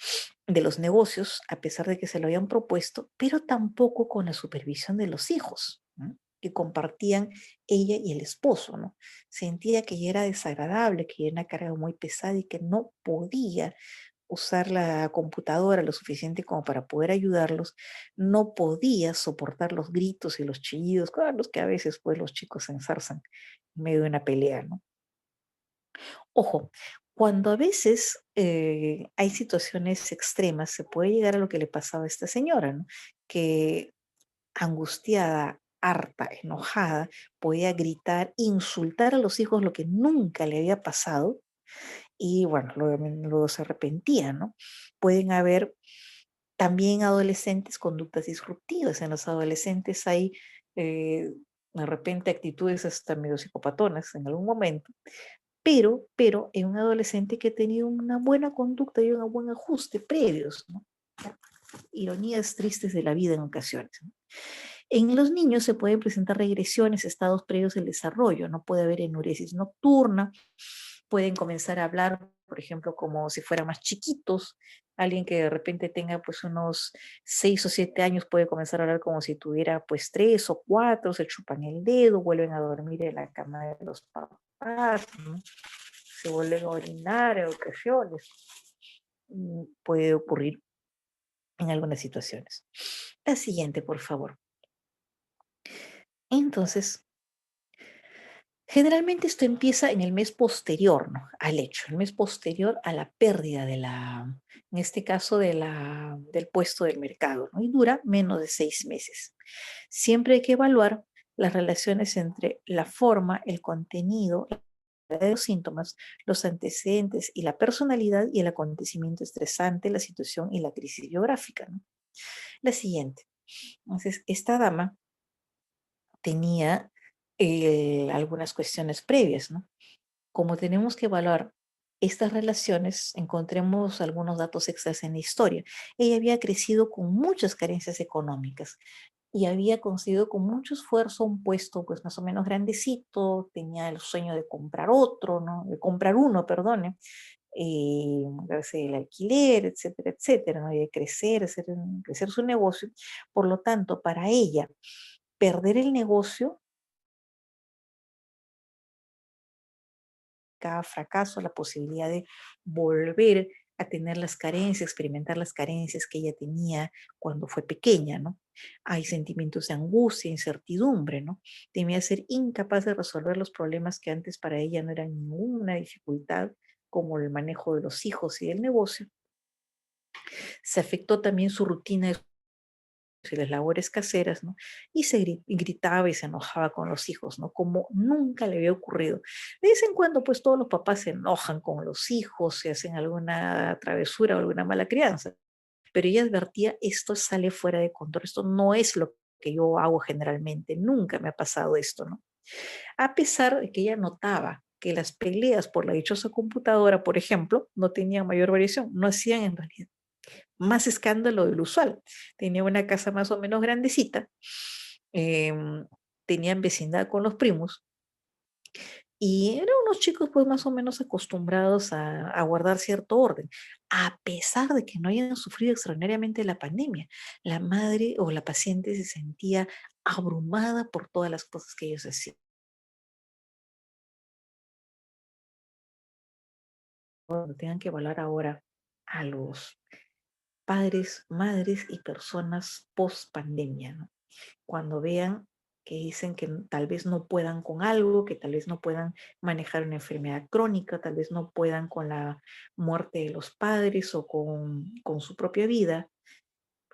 de los negocios, a pesar de que se lo habían propuesto, pero tampoco con la supervisión de los hijos, ¿no? Que compartían ella y el esposo, ¿no? Sentía que ya era desagradable, que era una carga muy pesada y que no podía usar la computadora lo suficiente como para poder ayudarlos, no podía soportar los gritos y los chillidos, con los que a veces pues los chicos se ensarzan en medio de una pelea, ¿no? Ojo, cuando a veces hay situaciones extremas, se puede llegar a lo que le pasaba a esta señora, ¿no? Que angustiada, harta, enojada, podía gritar, insultar a los hijos lo que nunca le había pasado y bueno, luego se arrepentía, ¿no? Pueden haber también adolescentes conductas disruptivas. En los adolescentes hay eh, de repente actitudes hasta medio psicopatonas en algún momento, pero en un adolescente que ha tenido una buena conducta y un buen ajuste previos, ¿no? Ironías tristes de la vida en ocasiones, ¿no? En los niños se pueden presentar regresiones, estados previos del desarrollo, no puede haber enuresis nocturna, pueden comenzar a hablar, por ejemplo, como si fueran más chiquitos. Alguien que de repente tenga pues unos 6 o 7 años puede comenzar a hablar como si tuviera pues 3 o 4, se chupan el dedo, vuelven a dormir en la cama de los papás, ¿no? Se vuelven a orinar en ocasiones. Puede ocurrir en algunas situaciones. La siguiente, por favor. Entonces, generalmente esto empieza en el mes posterior, ¿no? Al hecho, el mes posterior a la pérdida en este caso, del puesto del mercado, ¿no? Y dura menos de 6 meses. Siempre hay que evaluar las relaciones entre la forma, el contenido, de los síntomas, los antecedentes y la personalidad y el acontecimiento estresante, la situación y la crisis biográfica, ¿no? La siguiente. Entonces, esta dama tenía algunas cuestiones previas, ¿no? Como tenemos que evaluar estas relaciones, encontremos algunos datos extras en la historia. Ella había crecido con muchas carencias económicas y había conseguido con mucho esfuerzo un puesto pues más o menos grandecito, tenía el sueño de comprar otro, ¿no? De comprar uno, perdone, darse el alquiler, etcétera, etcétera, ¿no? Y de crecer, crecer su negocio. Por lo tanto, para ella, perder el negocio, cada fracaso, la posibilidad de volver a tener las carencias, experimentar las carencias que ella tenía cuando fue pequeña, ¿no? Hay sentimientos de angustia, incertidumbre, ¿no? Temía ser incapaz de resolver los problemas que antes para ella no eran ninguna dificultad, como el manejo de los hijos y del negocio. Se afectó también su rutina y las labores caseras, ¿no? Y y gritaba y se enojaba con los hijos, ¿no? Como nunca le había ocurrido. De vez en cuando, pues todos los papás se enojan con los hijos, se hacen alguna travesura o alguna mala crianza, pero ella advertía, esto sale fuera de control, esto no es lo que yo hago generalmente, nunca me ha pasado esto, ¿no? A pesar de que ella notaba que las peleas por la dichosa computadora, por ejemplo, no tenían mayor variación, no hacían en realidad más escándalo del usual. Tenía una casa más o menos grandecita, em, tenían vecindad con los primos y eran unos chicos pues más o menos acostumbrados a guardar cierto orden, a pesar de que no hayan sufrido extraordinariamente la pandemia. La madre o la paciente se sentía abrumada por todas las cosas que ellos hacían. Cuando tengan que evaluar ahora a los padres, madres y personas post pandemia, ¿no? Cuando vean que dicen que tal vez no puedan con algo, que tal vez no puedan manejar una enfermedad crónica, tal vez no puedan con la muerte de los padres o con su propia vida,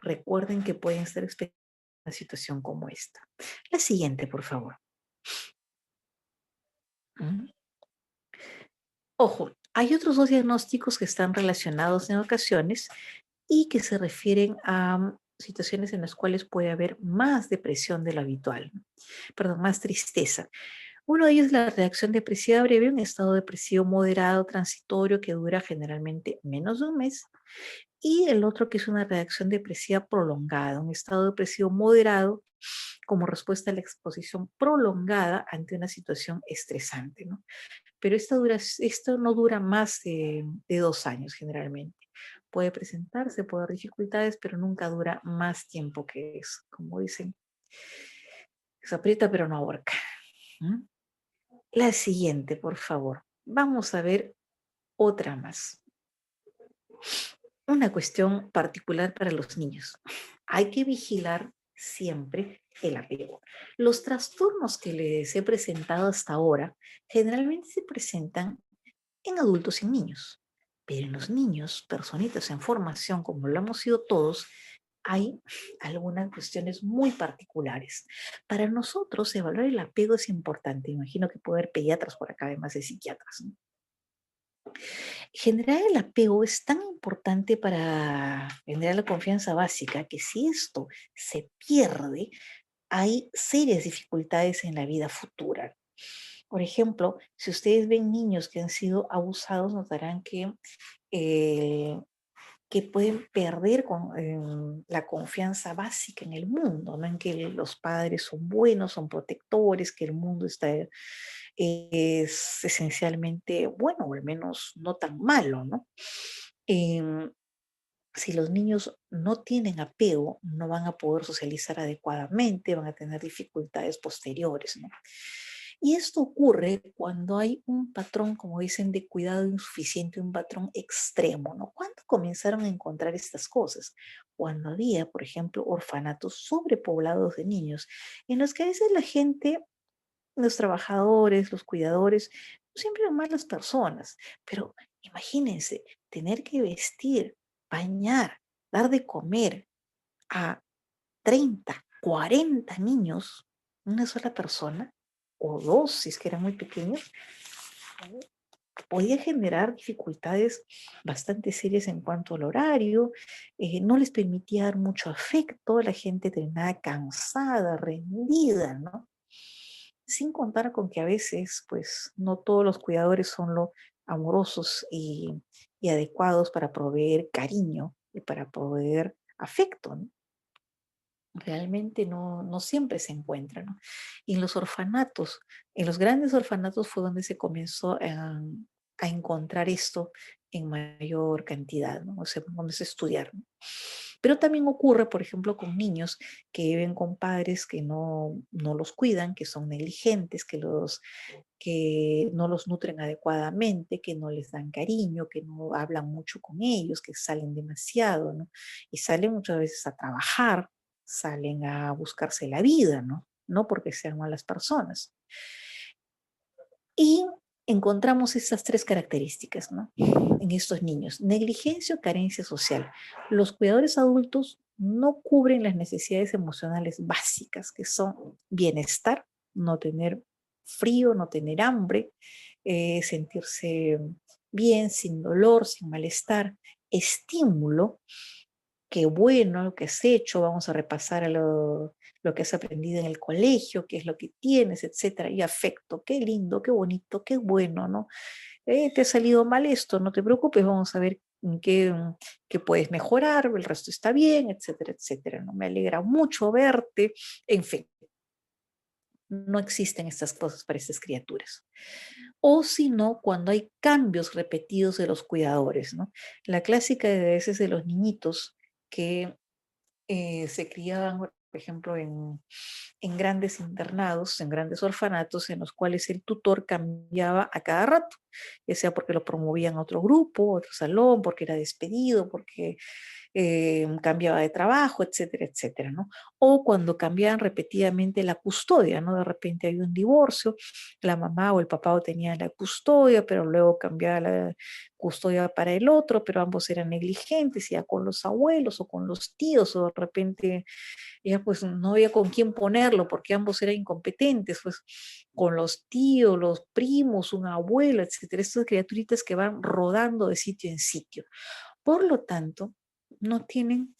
recuerden que pueden estar experimentando una situación como esta. La siguiente, por favor. ¿Mm? Ojo, hay otros dos diagnósticos que están relacionados en ocasiones y que se refieren a situaciones en las cuales puede haber más depresión de lo habitual, ¿no? Perdón, más tristeza. Uno de ellos es la reacción depresiva breve, un estado depresivo moderado transitorio que dura generalmente menos de un mes, y el otro que es una reacción depresiva prolongada, un estado depresivo moderado como respuesta a la exposición prolongada ante una situación estresante, ¿no? Pero esto no dura más de 2 años generalmente. Puede presentarse, puede haber dificultades, pero nunca dura más tiempo que eso. Como dicen, se aprieta pero no ahorca. ¿Mm? La siguiente, por favor. Vamos a ver otra más. Una cuestión particular para los niños. Hay que vigilar siempre el apego. Los trastornos que les he presentado hasta ahora generalmente se presentan en adultos y en niños. Pero en los niños, personitas en formación, como lo hemos sido todos, hay algunas cuestiones muy particulares. Para nosotros, evaluar el apego es importante. Imagino que puede haber pediatras por acá, además de psiquiatras, ¿no? Generar el apego es tan importante para generar la confianza básica que si esto se pierde, hay serias dificultades en la vida futura. Por ejemplo, si ustedes ven niños que han sido abusados, notarán eh, que pueden perder la confianza básica en el mundo, ¿no? En que los padres son buenos, son protectores, que el mundo es esencialmente bueno, o al menos no tan malo, ¿no? Em, si los niños no tienen apego, no van a poder socializar adecuadamente, van a tener dificultades posteriores, ¿no? Y esto ocurre cuando hay un patrón, como dicen, de cuidado insuficiente, un patrón extremo, ¿no? ¿Cuándo comenzaron a encontrar estas cosas? Cuando había, por ejemplo, orfanatos sobrepoblados de niños, en los que a veces la gente, los trabajadores, los cuidadores, no siempre eran malas personas, pero imagínense tener que vestir, bañar, dar de comer a 30, 40 niños, una sola persona, o dos si es que eran muy pequeños, podía generar dificultades bastante serias en cuanto al horario, no les permitía dar mucho afecto, la gente terminaba cansada, rendida, ¿no? Sin contar con que a veces, pues, no todos los cuidadores son lo amorosos y adecuados para proveer cariño y para proveer afecto, ¿no? Realmente no siempre se encuentra, ¿no? Y en los orfanatos, en los grandes orfanatos fue donde se comenzó a encontrar esto en mayor cantidad, ¿no? O sea, donde se estudiar, ¿no? Pero también ocurre, por ejemplo, con niños que viven con padres que no los cuidan, que son negligentes, que no los nutren adecuadamente, que no les dan cariño, que no hablan mucho con ellos, que salen demasiado, ¿no? Y salen muchas veces a trabajar, salen a buscarse la vida, ¿no? No porque sean malas personas. Y encontramos estas tres características, ¿no? En estos niños: negligencia o carencia social. Los cuidadores adultos no cubren las necesidades emocionales básicas, que son bienestar, no tener frío, no tener hambre, sentirse bien, sin dolor, sin malestar, estímulo, qué bueno lo que has hecho, vamos a repasar lo que has aprendido en el colegio, qué es lo que tienes, etcétera, y afecto, qué lindo, qué bonito, qué bueno, ¿no? Te ha salido mal esto, no te preocupes, vamos a ver qué puedes mejorar, el resto está bien, etcétera, etcétera, ¿no? Me alegra mucho verte, en fin, no existen estas cosas para estas criaturas. O si no, cuando hay cambios repetidos de los cuidadores, ¿no? La clásica de veces de los niñitos que se criaban, por ejemplo, en grandes internados, en grandes orfanatos, en los cuales el tutor cambiaba a cada rato, ya sea porque lo promovían a otro grupo, otro salón, porque era despedido, porque cambiaba de trabajo, etcétera, etcétera, ¿no? O cuando cambiaban repetidamente la custodia, ¿no? De repente había un divorcio, la mamá o el papá tenían la custodia, pero luego cambiaba la custodia para el otro, pero ambos eran negligentes, ya con los abuelos o con los tíos, o de repente ya pues no había con quién ponerlo porque ambos eran incompetentes, pues con los tíos, los primos, un abuelo, etcétera, estas criaturitas que van rodando de sitio en sitio. Por lo tanto, no tienen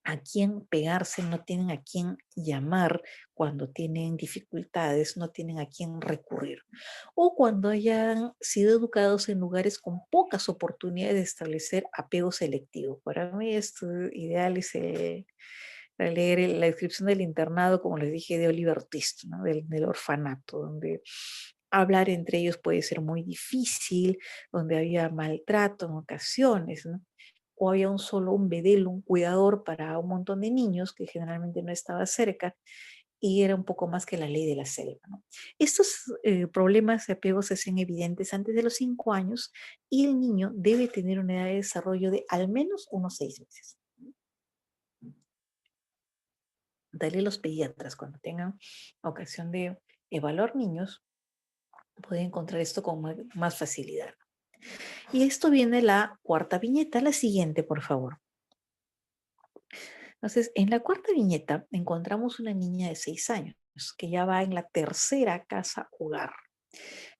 a quién pegarse, no tienen a quién llamar cuando tienen dificultades, no tienen a quién recurrir. O cuando hayan sido educados en lugares con pocas oportunidades de establecer apego selectivo. Para mí esto ideal es leer la descripción del internado, como les dije, de Oliver Twist, ¿no? Del orfanato, donde hablar entre ellos puede ser muy difícil, donde había maltrato en ocasiones, ¿no? O había un bedel, un cuidador para un montón de niños que generalmente no estaba cerca y era un poco más que la ley de la selva, ¿no? Estos problemas de apego se hacen evidentes antes de los 5 años y el niño debe tener una edad de desarrollo de al menos unos 6 meses. Dale los pediatras cuando tengan ocasión de evaluar niños, pueden encontrar esto con más facilidad. Y esto viene la cuarta viñeta, la siguiente, por favor. Entonces, en la cuarta viñeta encontramos una niña de 6 años que ya va en la tercera casa hogar.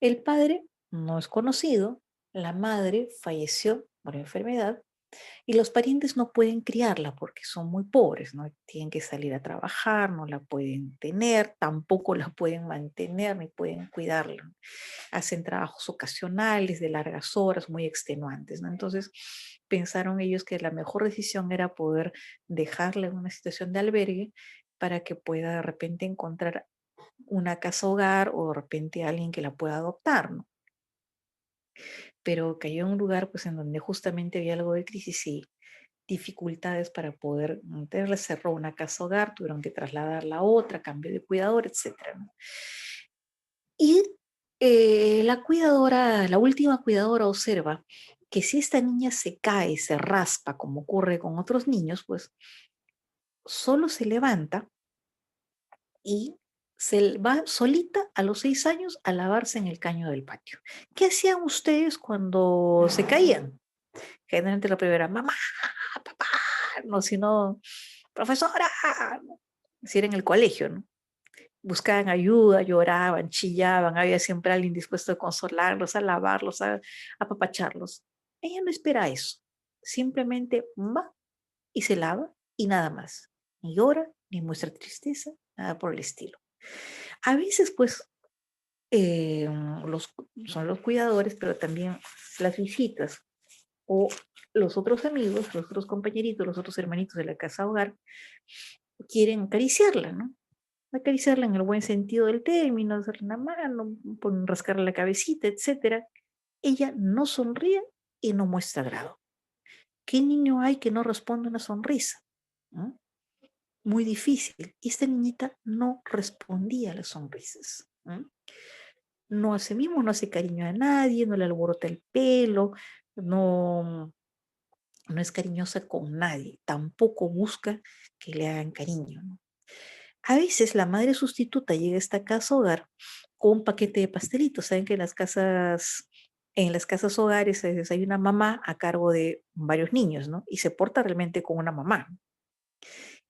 El padre no es conocido, la madre falleció por enfermedad y los parientes no pueden criarla porque son muy pobres, ¿no? Tienen que salir a trabajar, no la pueden tener, tampoco la pueden mantener ni pueden cuidarla. Hacen trabajos ocasionales de largas horas, muy extenuantes, ¿no? Entonces pensaron ellos que la mejor decisión era poder dejarla en una situación de albergue para que pueda de repente encontrar una casa hogar o de repente alguien que la pueda adoptar, ¿no? Pero cayó en un lugar pues en donde justamente había algo de crisis y dificultades para poder mantenerla, cerró una casa hogar, tuvieron que trasladarla a otra, cambio de cuidador, etcétera, ¿no? Y la cuidadora, la última cuidadora observa que si esta niña se cae, se raspa, como ocurre con otros niños, pues solo se levanta y se va solita a los 6 años a lavarse en el caño del patio. ¿Qué hacían ustedes cuando se caían? Generalmente la primera, mamá, papá, no, sino, profesora, ¿no? Si era en el colegio, ¿no? Buscaban ayuda, lloraban, chillaban, había siempre alguien dispuesto a consolarlos, a lavarlos, a apapacharlos. Ella no espera eso, simplemente va y se lava y nada más. Ni llora, ni muestra tristeza, nada por el estilo. A veces, pues, eh, los, son los cuidadores, pero también las visitas o los otros amigos, los otros compañeritos, los otros hermanitos de la casa hogar quieren acariciarla, ¿no? Acariciarla en el buen sentido del término, hacerle una mano, rascarle la cabecita, etcétera. Ella no sonríe y no muestra agrado. ¿Qué niño hay que no responde una sonrisa? ¿No? Muy difícil. Y esta niñita no respondía a las sonrisas. ¿No? No hace mimo, no hace cariño a nadie, no le alborota el pelo, no, no es cariñosa con nadie, tampoco busca que le hagan cariño, ¿no? A veces la madre sustituta llega a esta casa hogar con un paquete de pastelitos. Saben que en las casas hogares a veces hay una mamá a cargo de varios niños, ¿no? Y se porta realmente como una mamá.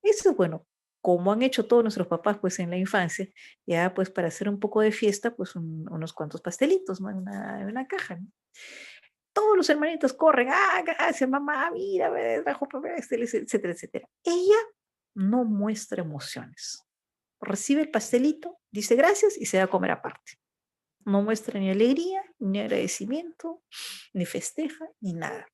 Eso es bueno, como han hecho todos nuestros papás pues en la infancia, ya pues para hacer un poco de fiesta, pues unos cuantos pastelitos, ¿no? En una caja, ¿no? Todos los hermanitos corren, ah, gracias mamá, mira, me trajo pasteles, etcétera, etcétera. Ella no muestra emociones. Recibe el pastelito, dice gracias y se va a comer aparte. No muestra ni alegría, ni agradecimiento, ni festeja, ni nada.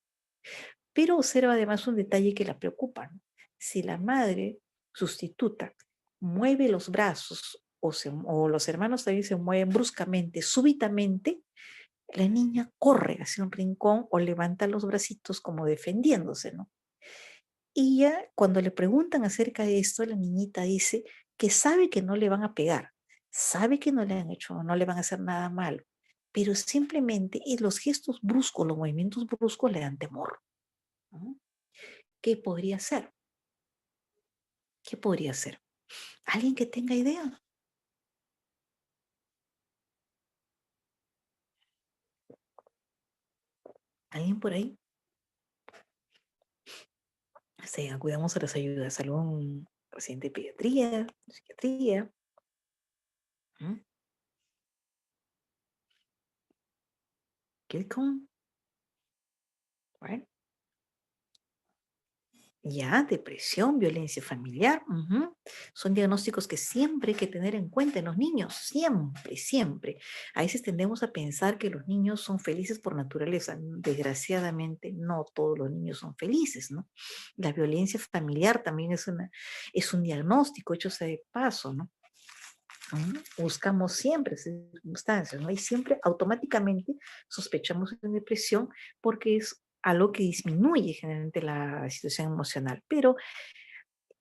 Pero observa además un detalle que la preocupa, ¿no? Si la madre sustituta mueve los brazos o los hermanos también se mueven bruscamente, súbitamente, la niña corre hacia un rincón o levanta los bracitos como defendiéndose, ¿no? Y ya cuando le preguntan acerca de esto, la niñita dice que sabe que no le van a pegar, sabe que no le han hecho, no le van a hacer nada malo, pero simplemente los gestos bruscos, los movimientos bruscos le dan temor, ¿no? ¿Qué podría ser? ¿Qué podría ser? ¿Alguien que tenga idea? ¿Alguien por ahí? Sí, acudamos a las ayudas, algún paciente de pediatría, psiquiatría. ¿Mm? ¿Kilcom? Bueno, ya, depresión, violencia familiar. Ujú. Son diagnósticos que siempre hay que tener en cuenta en los niños, siempre, siempre. A veces tendemos a pensar que los niños son felices por naturaleza. Desgraciadamente, no todos los niños son felices, ¿no? La violencia familiar también es un diagnóstico, hecho sea de paso, ¿no? Buscamos siempre circunstancias, ¿no? Y siempre automáticamente sospechamos de depresión porque es algo que disminuye generalmente la situación emocional. Pero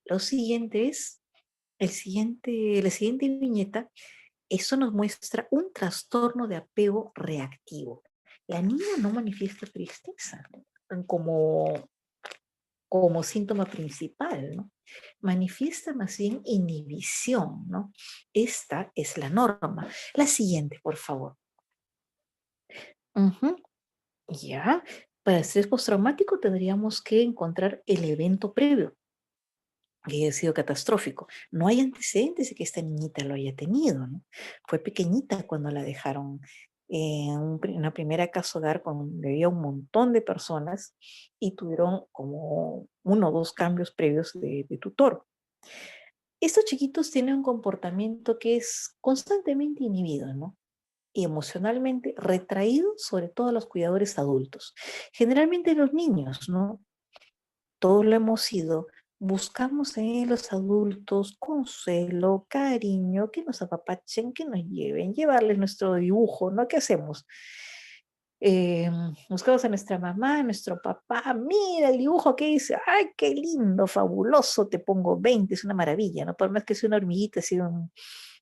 lo siguiente es, la siguiente viñeta, eso nos muestra un trastorno de apego reactivo. La niña no manifiesta tristeza, ¿no? como, como síntoma principal, ¿no? Manifiesta más bien inhibición, ¿no? Esta es la norma. La siguiente, por favor. Ujú. Ya, para el estrés postraumático tendríamos que encontrar el evento previo que haya sido catastrófico. No hay antecedentes de que esta niñita lo haya tenido, ¿no? Fue pequeñita cuando la dejaron en una primera casa hogar donde había un montón de personas y tuvieron como uno o dos cambios previos de tutor. Estos chiquitos tienen un comportamiento que es constantemente inhibido, ¿no? Y emocionalmente retraído, sobre todo a los cuidadores adultos. Generalmente los niños, ¿no? Todos lo hemos sido. Buscamos en los adultos consuelo, cariño, que nos apapachen, que nos lleven, llevarles nuestro dibujo, ¿no? ¿Qué hacemos? Eh, Buscamos a nuestra mamá, a nuestro papá, mira el dibujo que hice, ay, qué lindo, fabuloso, te pongo 20, es una maravilla, ¿no? Por más que sea una hormiguita, sea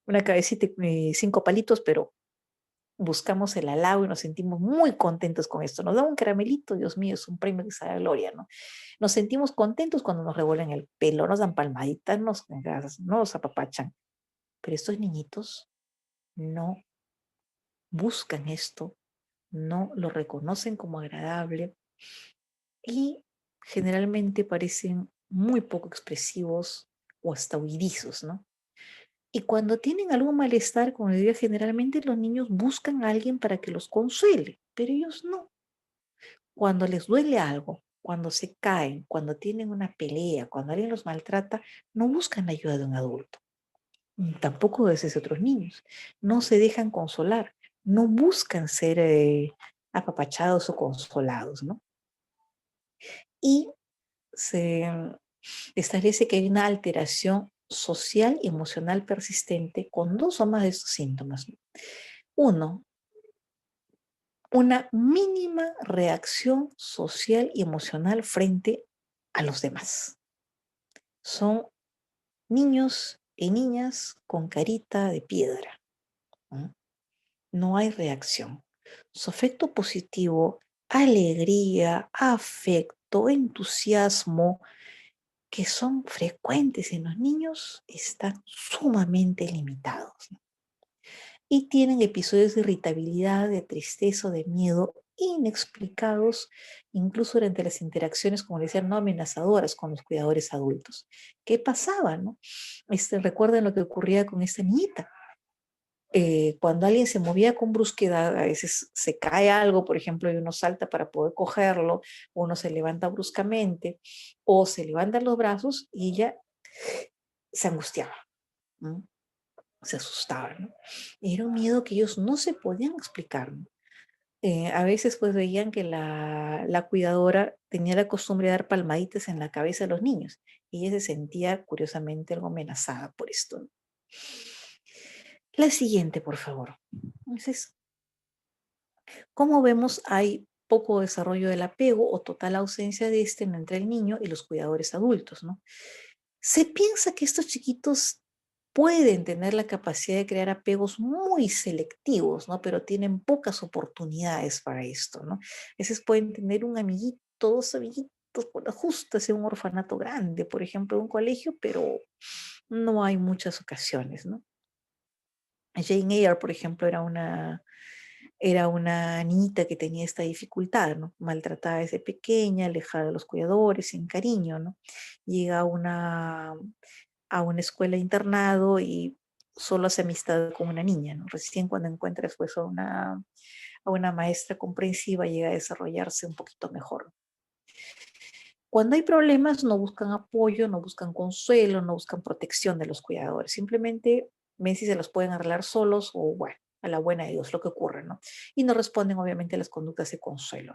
una cabecita, cinco palitos, pero buscamos el halago y nos sentimos muy contentos con esto. Nos da un caramelito, Dios mío, es un premio que sabe a gloria, ¿no? Nos sentimos contentos cuando nos revuelven el pelo, nos dan palmaditas, nos apapachan. Pero estos niñitos no buscan esto, no lo reconocen como agradable y generalmente parecen muy poco expresivos o hasta huidizos, ¿no? Y cuando tienen algún malestar, como les digo, generalmente los niños buscan a alguien para que los consuele, pero ellos no. Cuando les duele algo, cuando se caen, cuando tienen una pelea, cuando alguien los maltrata, no buscan la ayuda de un adulto. Tampoco de esos otros niños. No se dejan consolar, no buscan ser apapachados o consolados, ¿no? Y se establece que hay una alteración social y emocional persistente con dos o más de estos síntomas. Uno, una mínima reacción social y emocional frente a los demás. Son niños y niñas con carita de piedra. ¿No? No hay reacción. Su efecto positivo, alegría, afecto, entusiasmo, que son frecuentes en los niños, están sumamente limitados. ¿No? Y tienen episodios de irritabilidad, de tristeza o de miedo inexplicados, incluso durante las interacciones, como le decían, no amenazadoras con los cuidadores adultos. ¿Qué pasaba, no? Recuerden lo que ocurría con esta niñita. Cuando alguien se movía con brusquedad, a veces se cae algo, por ejemplo, y uno salta para poder cogerlo, uno se levanta bruscamente, o se levantan los brazos y ella se angustiaba, ¿no? Se asustaba, ¿no? Era un miedo que ellos no se podían explicar, ¿no? A veces pues veían que la cuidadora tenía la costumbre de dar palmaditas en la cabeza a los niños y ella se sentía curiosamente algo amenazada por esto, ¿no? La siguiente, por favor. Entonces, como vemos, hay poco desarrollo del apego o total ausencia de este entre el niño y los cuidadores adultos, ¿no? Se piensa que estos chiquitos pueden tener la capacidad de crear apegos muy selectivos, ¿no? Pero tienen pocas oportunidades para esto, ¿no? A veces pueden tener un amiguito, dos amiguitos, justo hacia un orfanato grande, por ejemplo, un colegio, pero no hay muchas ocasiones, ¿no? Jane Eyre, por ejemplo, era una niñita que tenía esta dificultad, ¿no? Maltratada desde pequeña, alejada de los cuidadores, sin cariño, ¿no? Llega a una escuela internado y solo hace amistad con una niña, ¿no? Recién cuando encuentra después a una maestra comprensiva llega a desarrollarse un poquito mejor. Cuando hay problemas no buscan apoyo, no buscan consuelo, no buscan protección de los cuidadores, simplemente ven si se los pueden arreglar solos o bueno, a la buena de Dios, lo que ocurre, ¿no? Y no responden obviamente a las conductas de consuelo.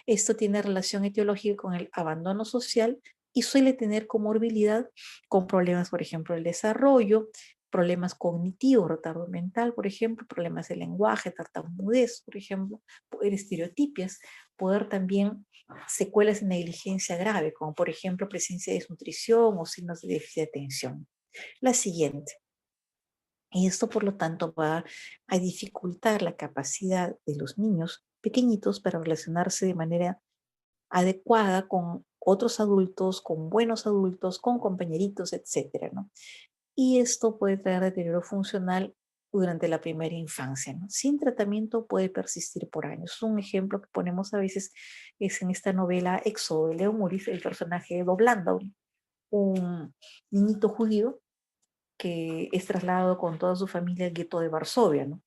Esto tiene relación etiológica con el abandono social y suele tener comorbilidad con problemas, por ejemplo, del desarrollo, problemas cognitivos, retardo mental, por ejemplo, problemas de lenguaje, tartamudez, por ejemplo, estereotipias, poder también secuelas de negligencia grave, como por ejemplo presencia de desnutrición o signos de déficit de atención. La siguiente. Y esto, por lo tanto, va a dificultar la capacidad de los niños pequeñitos para relacionarse de manera adecuada con otros adultos, con buenos adultos, con compañeritos, etcétera, ¿no? Y esto puede traer deterioro funcional durante la primera infancia, ¿no? Sin tratamiento puede persistir por años. Un ejemplo que ponemos a veces es en esta novela Éxodo de Leo Muris, el personaje de Doblanda, un niñito judío que es trasladado con toda su familia al gueto de Varsovia, ¿no?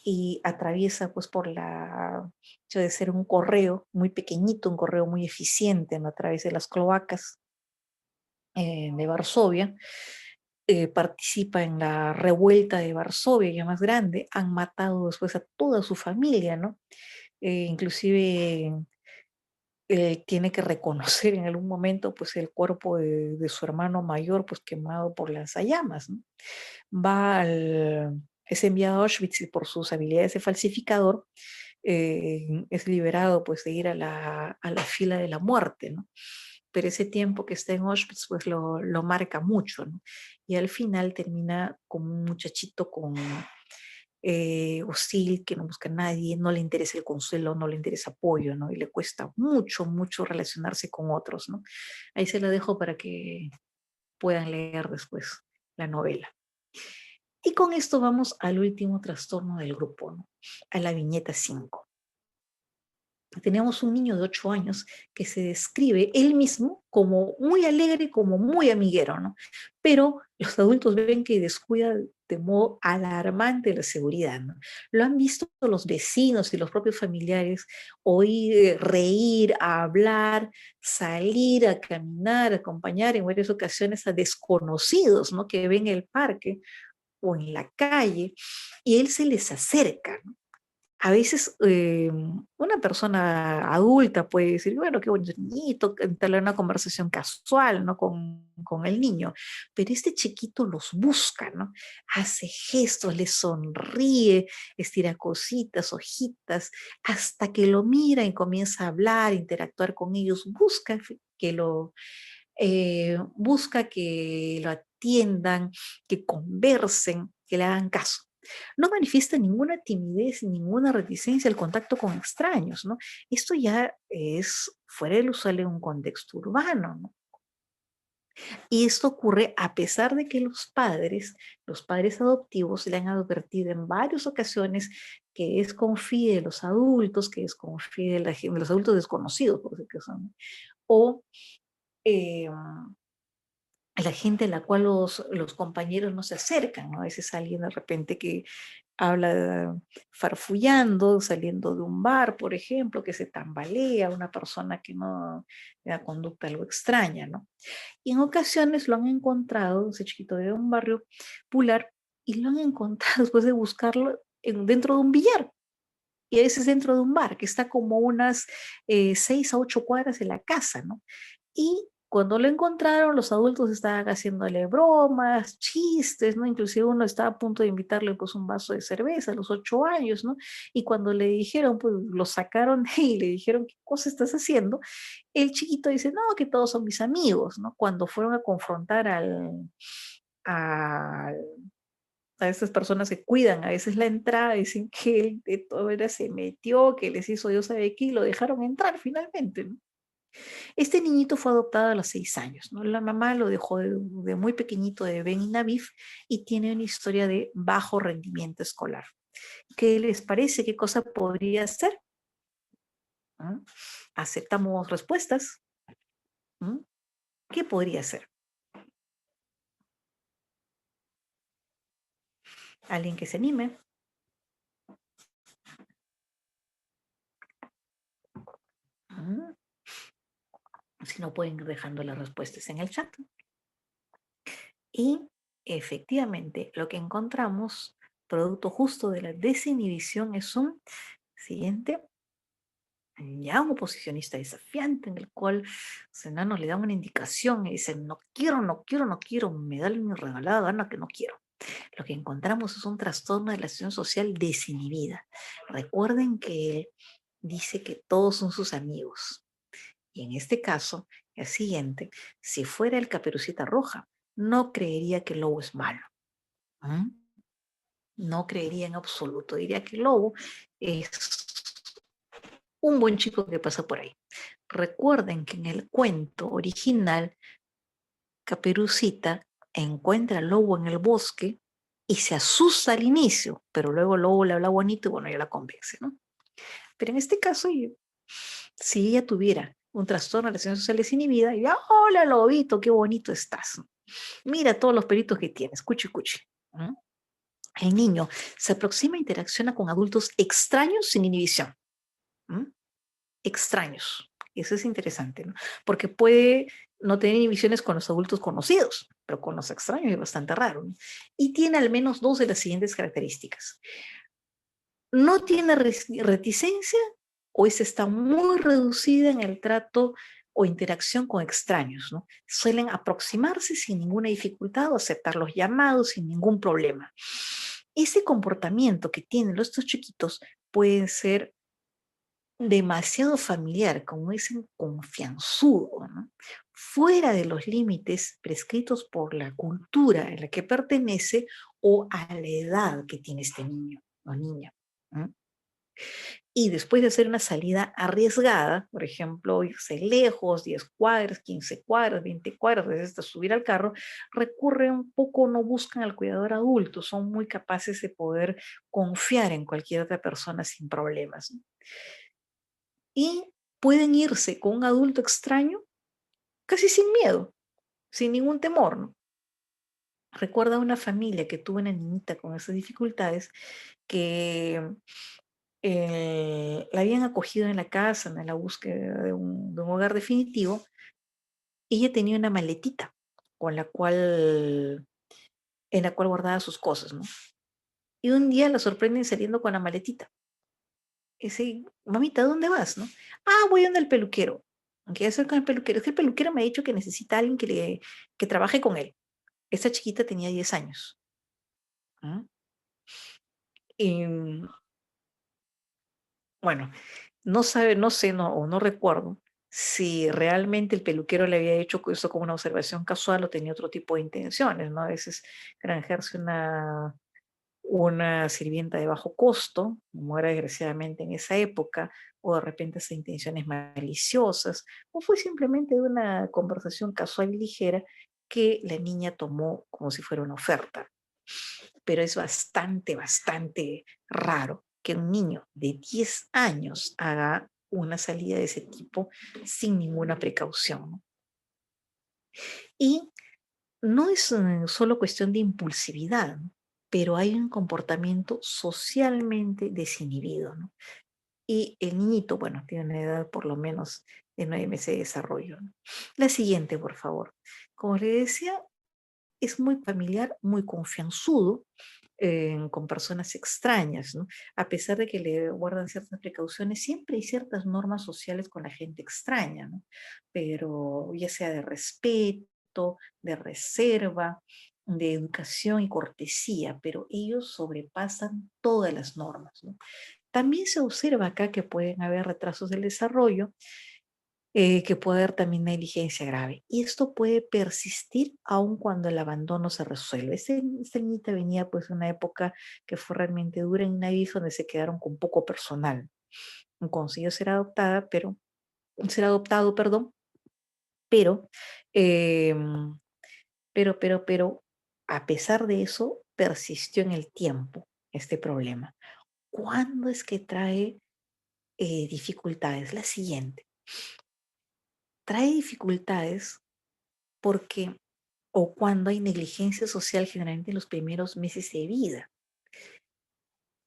Y atraviesa pues por la hecho de ser un correo muy pequeñito, un correo muy eficiente, ¿no? A través de las cloacas de Varsovia, participa en la revuelta de Varsovia, ya más grande, han matado después a toda su familia, ¿no? Inclusive tiene que reconocer en algún momento pues el cuerpo de su hermano mayor pues quemado por las llamas, ¿no? Es enviado a Auschwitz y por sus habilidades de falsificador es liberado pues de ir a a la fila de la muerte, ¿no? Pero ese tiempo que está en Auschwitz pues lo marca mucho, ¿no? Y al final termina como un muchachito hostil, que no busca a nadie, no le interesa el consuelo, no le interesa apoyo, ¿no? Y le cuesta mucho, mucho relacionarse con otros, ¿no? Ahí se la dejo para que puedan leer después la novela. Y con esto vamos al último trastorno del grupo, ¿no? A la viñeta 5. Tenemos un niño de 8 años que se describe él mismo como muy alegre, como muy amiguero, ¿no? Pero los adultos ven que descuida de modo alarmante la seguridad, ¿no? Lo han visto los vecinos y los propios familiares oír, reír, hablar, salir a caminar, acompañar en varias ocasiones a desconocidos, ¿no? Que ven el parque o en la calle y él se les acerca, ¿no? A veces una persona adulta puede decir, bueno, qué bonito niñito, entablar una conversación casual, ¿no? Con el niño, pero este chiquito los busca, ¿no? Hace gestos, les sonríe, estira cositas, hojitas, hasta que lo mira y comienza a hablar, interactuar con ellos, busca que lo atiendan, que conversen, que le hagan caso. No manifiesta ninguna timidez, ninguna reticencia al contacto con extraños, ¿no? Esto ya es fuera del usual en un contexto urbano, ¿no? Y esto ocurre a pesar de que los padres adoptivos, le han advertido en varias ocasiones que desconfíe de los adultos, que desconfíe de los adultos desconocidos, por decir que son, o eh, la gente a la cual los compañeros no se acercan, ¿no? A veces alguien de repente que habla farfullando, saliendo de un bar, por ejemplo, que se tambalea, una persona que no da conducta algo extraña, ¿no? Y en ocasiones lo han encontrado, ese chiquito de un barrio popular, y lo han encontrado después de buscarlo dentro de un billar. Y a veces dentro de un bar que está como unas 6 a 8 cuadras de la casa, ¿no? Y cuando lo encontraron, los adultos estaban haciéndole bromas, chistes, ¿no? Inclusive uno estaba a punto de invitarle pues un vaso de cerveza a los 8 años, ¿no? Y cuando le dijeron, pues lo sacaron y le dijeron, ¿qué cosa estás haciendo? El chiquito dice, no, que todos son mis amigos, ¿no? Cuando fueron a confrontar a, a estas personas que cuidan a veces la entrada, dicen que él de todo era se metió, que les hizo Dios sabe qué, y lo dejaron entrar finalmente, ¿no? Este niñito fue adoptado a los 6 años, ¿no? La mamá lo dejó de muy pequeñito de Ben y Navif y tiene una historia de bajo rendimiento escolar. ¿Qué les parece? ¿Qué cosa podría ser? ¿Mm? ¿Aceptamos respuestas? ¿Mm? ¿Qué podría ser? ¿Alguien que se anime? ¿Mm? Si no, pueden ir dejando las respuestas en el chat. Y efectivamente, lo que encontramos, producto justo de la desinhibición, es un siguiente, ya un oposicionista desafiante en el cual los enanos le dan una indicación y dicen, no quiero, no quiero, no quiero, me da mi regalada gana que no quiero. Lo que encontramos es un trastorno de la acción social desinhibida. Recuerden que él dice que todos son sus amigos. Y en este caso, el siguiente, si fuera el Caperucita Roja, no creería que el lobo es malo. ¿Mm? No creería en absoluto. Diría que el lobo es un buen chico que pasa por ahí. Recuerden que en el cuento original, Caperucita encuentra al lobo en el bosque y se asusta al inicio, pero luego el lobo le habla bonito y bueno, ya la convence, ¿no? Pero en este caso, si ella tuviera un trastorno de la relación social desinhibida, y hola lobito, qué bonito estás. Mira todos los pelitos que tienes, cuchi cuchi. ¿Mm? El niño se aproxima e interacciona con adultos extraños sin inhibición. ¿Mm? Extraños. Eso es interesante, ¿no? Porque puede no tener inhibiciones con los adultos conocidos, pero con los extraños es bastante raro, ¿no? Y tiene al menos dos de las siguientes características. No tiene reticencia o esa está muy reducida en el trato o interacción con extraños, ¿no? Suelen aproximarse sin ninguna dificultad o aceptar los llamados sin ningún problema. Ese comportamiento que tienen estos chiquitos puede ser demasiado familiar, como dicen, confianzudo, ¿no? Fuera de los límites prescritos por la cultura en la que pertenece o a la edad que tiene este niño o niña. ¿No? Y después de hacer una salida arriesgada, por ejemplo, irse lejos, 10 cuadras, 15 cuadras, 20 cuadras, a veces hasta subir al carro, recurren un poco, no buscan al cuidador adulto, son muy capaces de poder confiar en cualquier otra persona sin problemas. ¿No? Y pueden irse con un adulto extraño casi sin miedo, sin ningún temor, ¿no? Recuerda una familia que tuvo una niñita con esas dificultades que la habían acogido en la casa, en la búsqueda de un hogar definitivo, y ella tenía una maletita con en la cual guardaba sus cosas, ¿no? Y un día la sorprenden saliendo con la maletita. Y dice, mamita, ¿dónde vas? ¿No? Ah, voy donde el peluquero. ¿Qué hacer con el peluquero? Es que el peluquero me ha dicho que necesita a alguien que trabaje con él. Esta chiquita tenía 10 años. ¿Ah? Y bueno, no sabe, no sé, no, o no recuerdo si realmente el peluquero le había hecho eso como una observación casual o tenía otro tipo de intenciones, ¿no? A veces granjearse una sirvienta de bajo costo, como era desgraciadamente en esa época, o de repente esas intenciones maliciosas, o fue simplemente una conversación casual y ligera que la niña tomó como si fuera una oferta. Pero es bastante, bastante raro que un niño de 10 años haga una salida de ese tipo sin ninguna precaución. ¿No? Y no es solo cuestión de impulsividad, ¿no? Pero hay un comportamiento socialmente desinhibido, ¿no? Y el niñito, bueno, tiene una edad por lo menos de 9 meses de desarrollo, ¿no? La siguiente, por favor. Como le decía, es muy familiar, muy confianzudo con personas extrañas, ¿no? A pesar de que le guardan ciertas precauciones, siempre hay ciertas normas sociales con la gente extraña, ¿no? Pero ya sea de respeto, de reserva, de educación y cortesía, pero ellos sobrepasan todas las normas, ¿no? También se observa acá que pueden haber retrasos del desarrollo, que puede haber también negligencia grave. Y esto puede persistir aun cuando el abandono se resuelve. Esta niñita venía pues de una época que fue realmente dura en Navidad, donde se quedaron con poco personal. Consiguió ser adoptada, pero ser adoptado, perdón, pero, em, pero, a pesar de eso, persistió en el tiempo este problema. ¿Cuándo es que trae dificultades? La siguiente, trae dificultades porque o cuando hay negligencia social generalmente en los primeros meses de vida.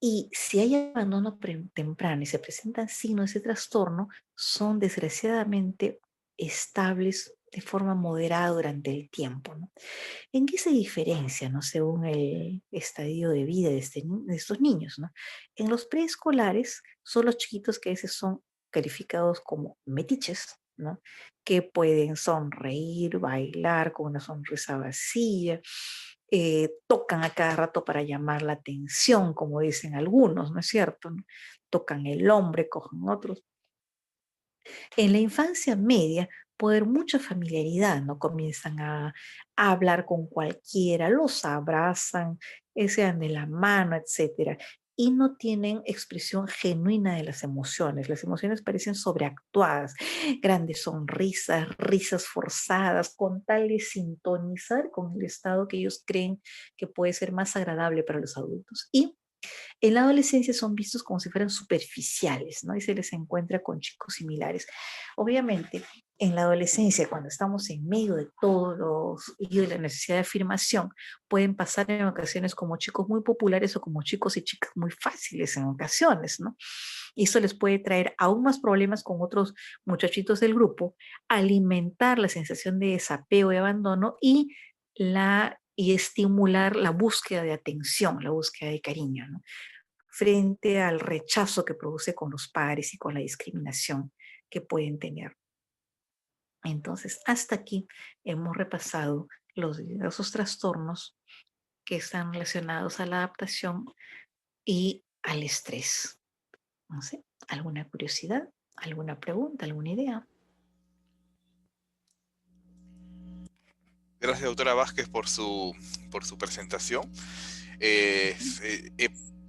Y si hay abandono temprano y se presentan signos de ese trastorno, son desgraciadamente estables de forma moderada durante el tiempo, ¿no? ¿En qué se diferencia, no? Según el estadio de vida de estos niños, ¿no? En los preescolares son los chiquitos que a veces son calificados como metiches, ¿no? Que pueden sonreír, bailar con una sonrisa vacía, tocan a cada rato para llamar la atención, como dicen algunos, ¿no es cierto? ¿No? Tocan el hombre, cogen otros. En la infancia media puede haber mucha familiaridad, ¿no? Comienzan a hablar con cualquiera, los abrazan, se dan de la mano, etcétera, y no tienen expresión genuina de las emociones. Las emociones parecen sobreactuadas, grandes sonrisas, risas forzadas, con tal de sintonizar con el estado que ellos creen que puede ser más agradable para los adultos. Y en la adolescencia son vistos como si fueran superficiales, ¿no? Y se les encuentra con chicos similares. Obviamente, en la adolescencia, cuando estamos en medio de todos los y de la necesidad de afirmación, pueden pasar en ocasiones como chicos muy populares o como chicos y chicas muy fáciles en ocasiones, ¿no? Y eso les puede traer aún más problemas con otros muchachitos del grupo, alimentar la sensación de desapego y abandono y estimular la búsqueda de atención, la búsqueda de cariño, ¿no? Frente al rechazo que produce con los padres y con la discriminación que pueden tener. Entonces, hasta aquí hemos repasado los diversos trastornos que están relacionados a la adaptación y al estrés. No sé, ¿alguna curiosidad? ¿Alguna pregunta? ¿Alguna idea? Gracias, doctora Vázquez, por su presentación. Ujú. He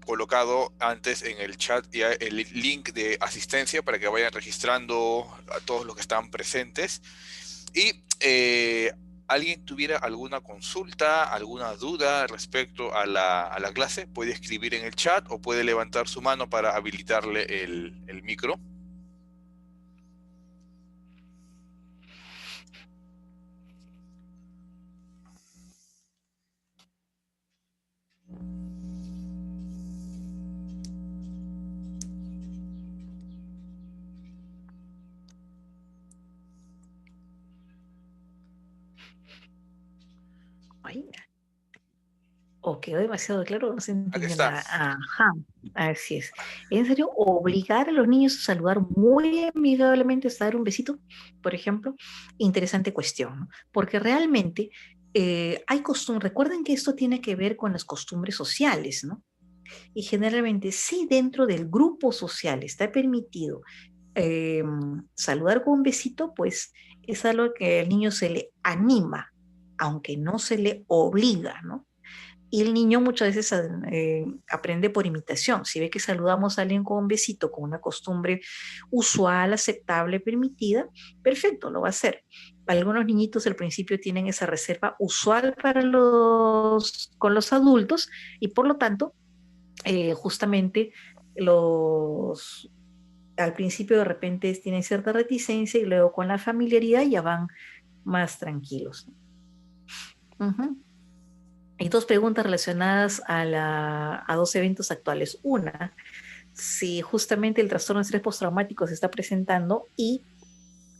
colocado antes en el chat ya el link de asistencia para que vayan registrando a todos los que están presentes. Y alguien tuviera alguna consulta, alguna duda respecto a a la clase, puede escribir en el chat o puede levantar su mano para habilitarle el micro. Ay, o quedó demasiado claro, no se Aquí entendió está. nada. Ajá, así es. En serio, obligar a los niños a saludar muy amigablemente, hasta dar un besito, por ejemplo, interesante cuestión, ¿no? Porque realmente hay costumbre, recuerden que esto tiene que ver con las costumbres sociales, ¿no? Y generalmente, si dentro del grupo social está permitido eh, saludar con un besito, pues es algo que al niño se le anima, aunque no se le obliga, ¿no? Y el niño muchas veces aprende por imitación. Si ve que saludamos a alguien con un besito, con una costumbre usual, aceptable, permitida, perfecto, lo va a hacer. Algunos niñitos al principio tienen esa reserva usual con los adultos y por lo tanto, justamente al principio de repente tienen cierta reticencia y luego con la familiaridad ya van más tranquilos. Ujú. Hay dos preguntas relacionadas a dos eventos actuales. Una, si justamente el trastorno de estrés postraumático se está presentando y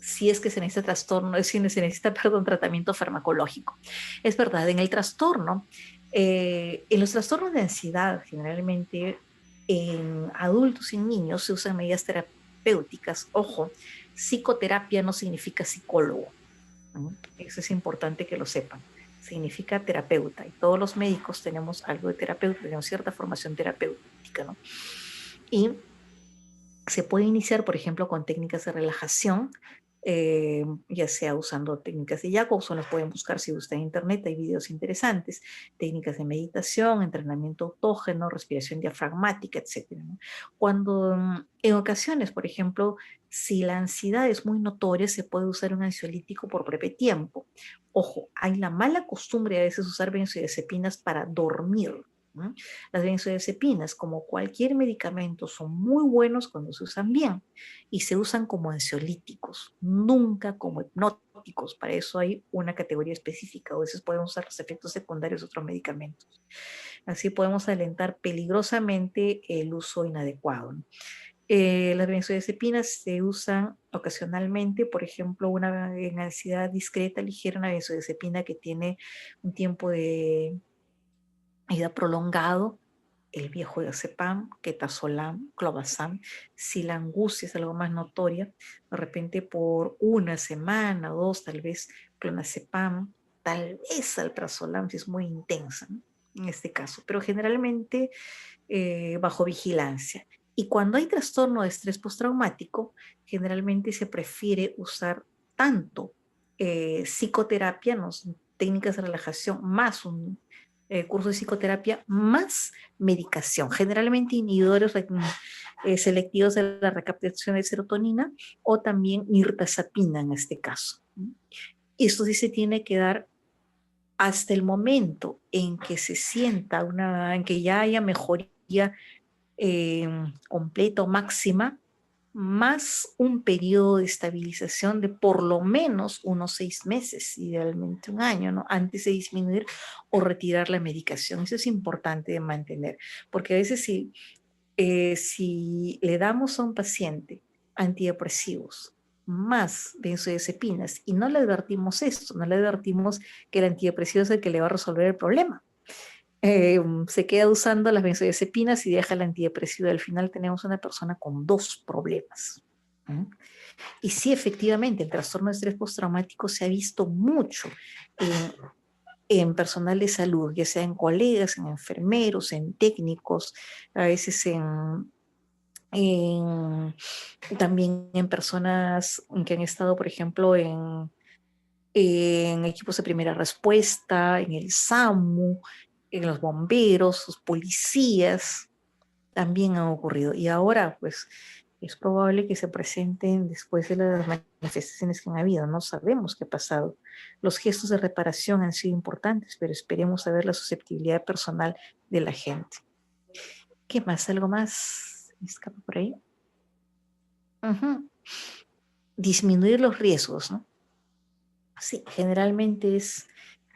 si es que se necesita si se necesita, perdón, tratamiento farmacológico. Es verdad, en los trastornos de ansiedad, generalmente en adultos y en niños se usan medidas terapéuticas. Ojo, psicoterapia no significa psicólogo, ¿no? Eso es importante que lo sepan. Significa terapeuta y todos los médicos tenemos algo de terapeuta, tenemos cierta formación terapéutica, ¿no? Y se puede iniciar, por ejemplo, con técnicas de relajación ya sea usando técnicas de Jacobson, las pueden buscar si gustan en internet, hay videos interesantes, técnicas de meditación, entrenamiento autógeno, respiración diafragmática, etcétera, ¿no? Cuando en ocasiones, por ejemplo, si la ansiedad es muy notoria, se puede usar un ansiolítico por breve tiempo. Ojo, hay la mala costumbre a veces usar benzodiazepinas para dormir, ¿no? Las benzodiazepinas, como cualquier medicamento, son muy buenos cuando se usan bien y se usan como ansiolíticos, nunca como hipnóticos. Para eso hay una categoría específica. A veces pueden usar los efectos secundarios de otros medicamentos. Así podemos alentar peligrosamente el uso inadecuado, ¿no? Las benzodiazepinas se usan ocasionalmente, por ejemplo, una en ansiedad discreta ligera, una benzodiazepina que tiene un tiempo de vida prolongado, el viejo diazepam, quetazolam, clobazam. Si la angustia es algo más notoria, de repente por una semana o dos, tal vez clonazepam, tal vez alprazolam, si es muy intensa, ¿no? En este caso, pero generalmente bajo vigilancia. Y cuando hay trastorno de estrés postraumático, generalmente se prefiere usar tanto psicoterapia, ¿no? Técnicas de relajación, más un curso de psicoterapia, más medicación, generalmente inhibidores selectivos de la recaptación de serotonina o también mirtazapina en este caso. Esto sí se tiene que dar hasta el momento en que se sienta en que ya haya mejoría completa o máxima, más un periodo de estabilización de por lo menos unos 6 meses, idealmente un año, ¿no? Antes de disminuir o retirar la medicación. Eso es importante de mantener, porque a veces si le damos a un paciente antidepresivos más benzodiazepinas y no le advertimos esto, no le advertimos que el antidepresivo es el que le va a resolver el problema, se queda usando las benzodiazepinas y deja el antidepresivo. Al final tenemos una persona con dos problemas. ¿Mm? Y sí, efectivamente, el trastorno de estrés postraumático se ha visto mucho en personal de salud, ya sea en colegas, en enfermeros, en técnicos, a veces en, también en personas que han estado, por ejemplo, en equipos de primera respuesta, en el SAMU, en los bomberos, los policías, también han ocurrido. Y ahora, pues, es probable que se presenten después de las manifestaciones que han habido. No sabemos qué ha pasado. Los gestos de reparación han sido importantes, pero esperemos saber la susceptibilidad personal de la gente. ¿Qué más? ¿Algo más? ¿Me escapa por ahí? Uh-huh. Disminuir los riesgos, ¿no? Sí, generalmente es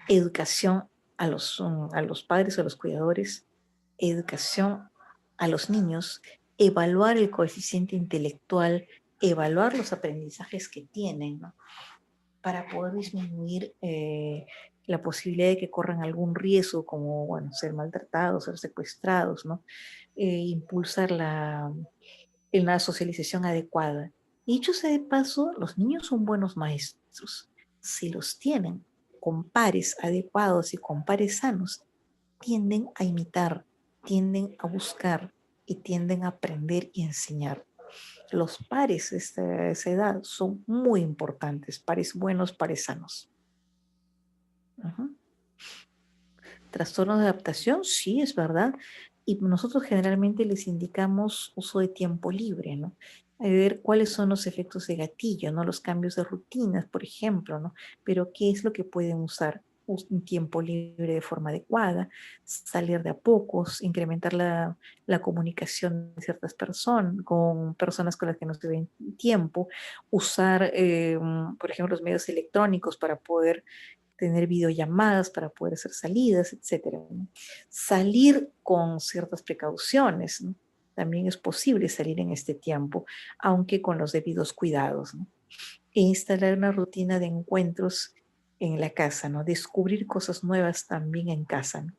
educación a los padres, a los cuidadores, educación a los niños, evaluar el coeficiente intelectual, evaluar los aprendizajes que tienen, ¿no? Para poder disminuir la posibilidad de que corran algún riesgo, como bueno, ser maltratados, ser secuestrados, ¿no? Impulsar la socialización adecuada. Y dicho sea de paso, los niños son buenos maestros. Si los tienen con pares adecuados y con pares sanos, tienden a imitar, tienden a buscar y tienden a aprender y enseñar. Los pares de esa edad son muy importantes, pares buenos, pares sanos. Uh-huh. Trastornos de adaptación, sí, es verdad. Y nosotros generalmente les indicamos uso de tiempo libre, ¿no? A ver cuáles son los efectos de gatillo, ¿no? Los cambios de rutinas, por ejemplo, ¿no? Pero qué es lo que pueden usar un tiempo libre de forma adecuada, salir de a pocos, incrementar la comunicación de ciertas personas, con personas con las que no se ven tiempo, usar, por ejemplo, los medios electrónicos para poder tener videollamadas para poder hacer salidas, etcétera, ¿no? Salir con ciertas precauciones, ¿no? También es posible salir en este tiempo, aunque con los debidos cuidados, ¿no? E instalar una rutina de encuentros en la casa, ¿no? Descubrir cosas nuevas también en casa, ¿no?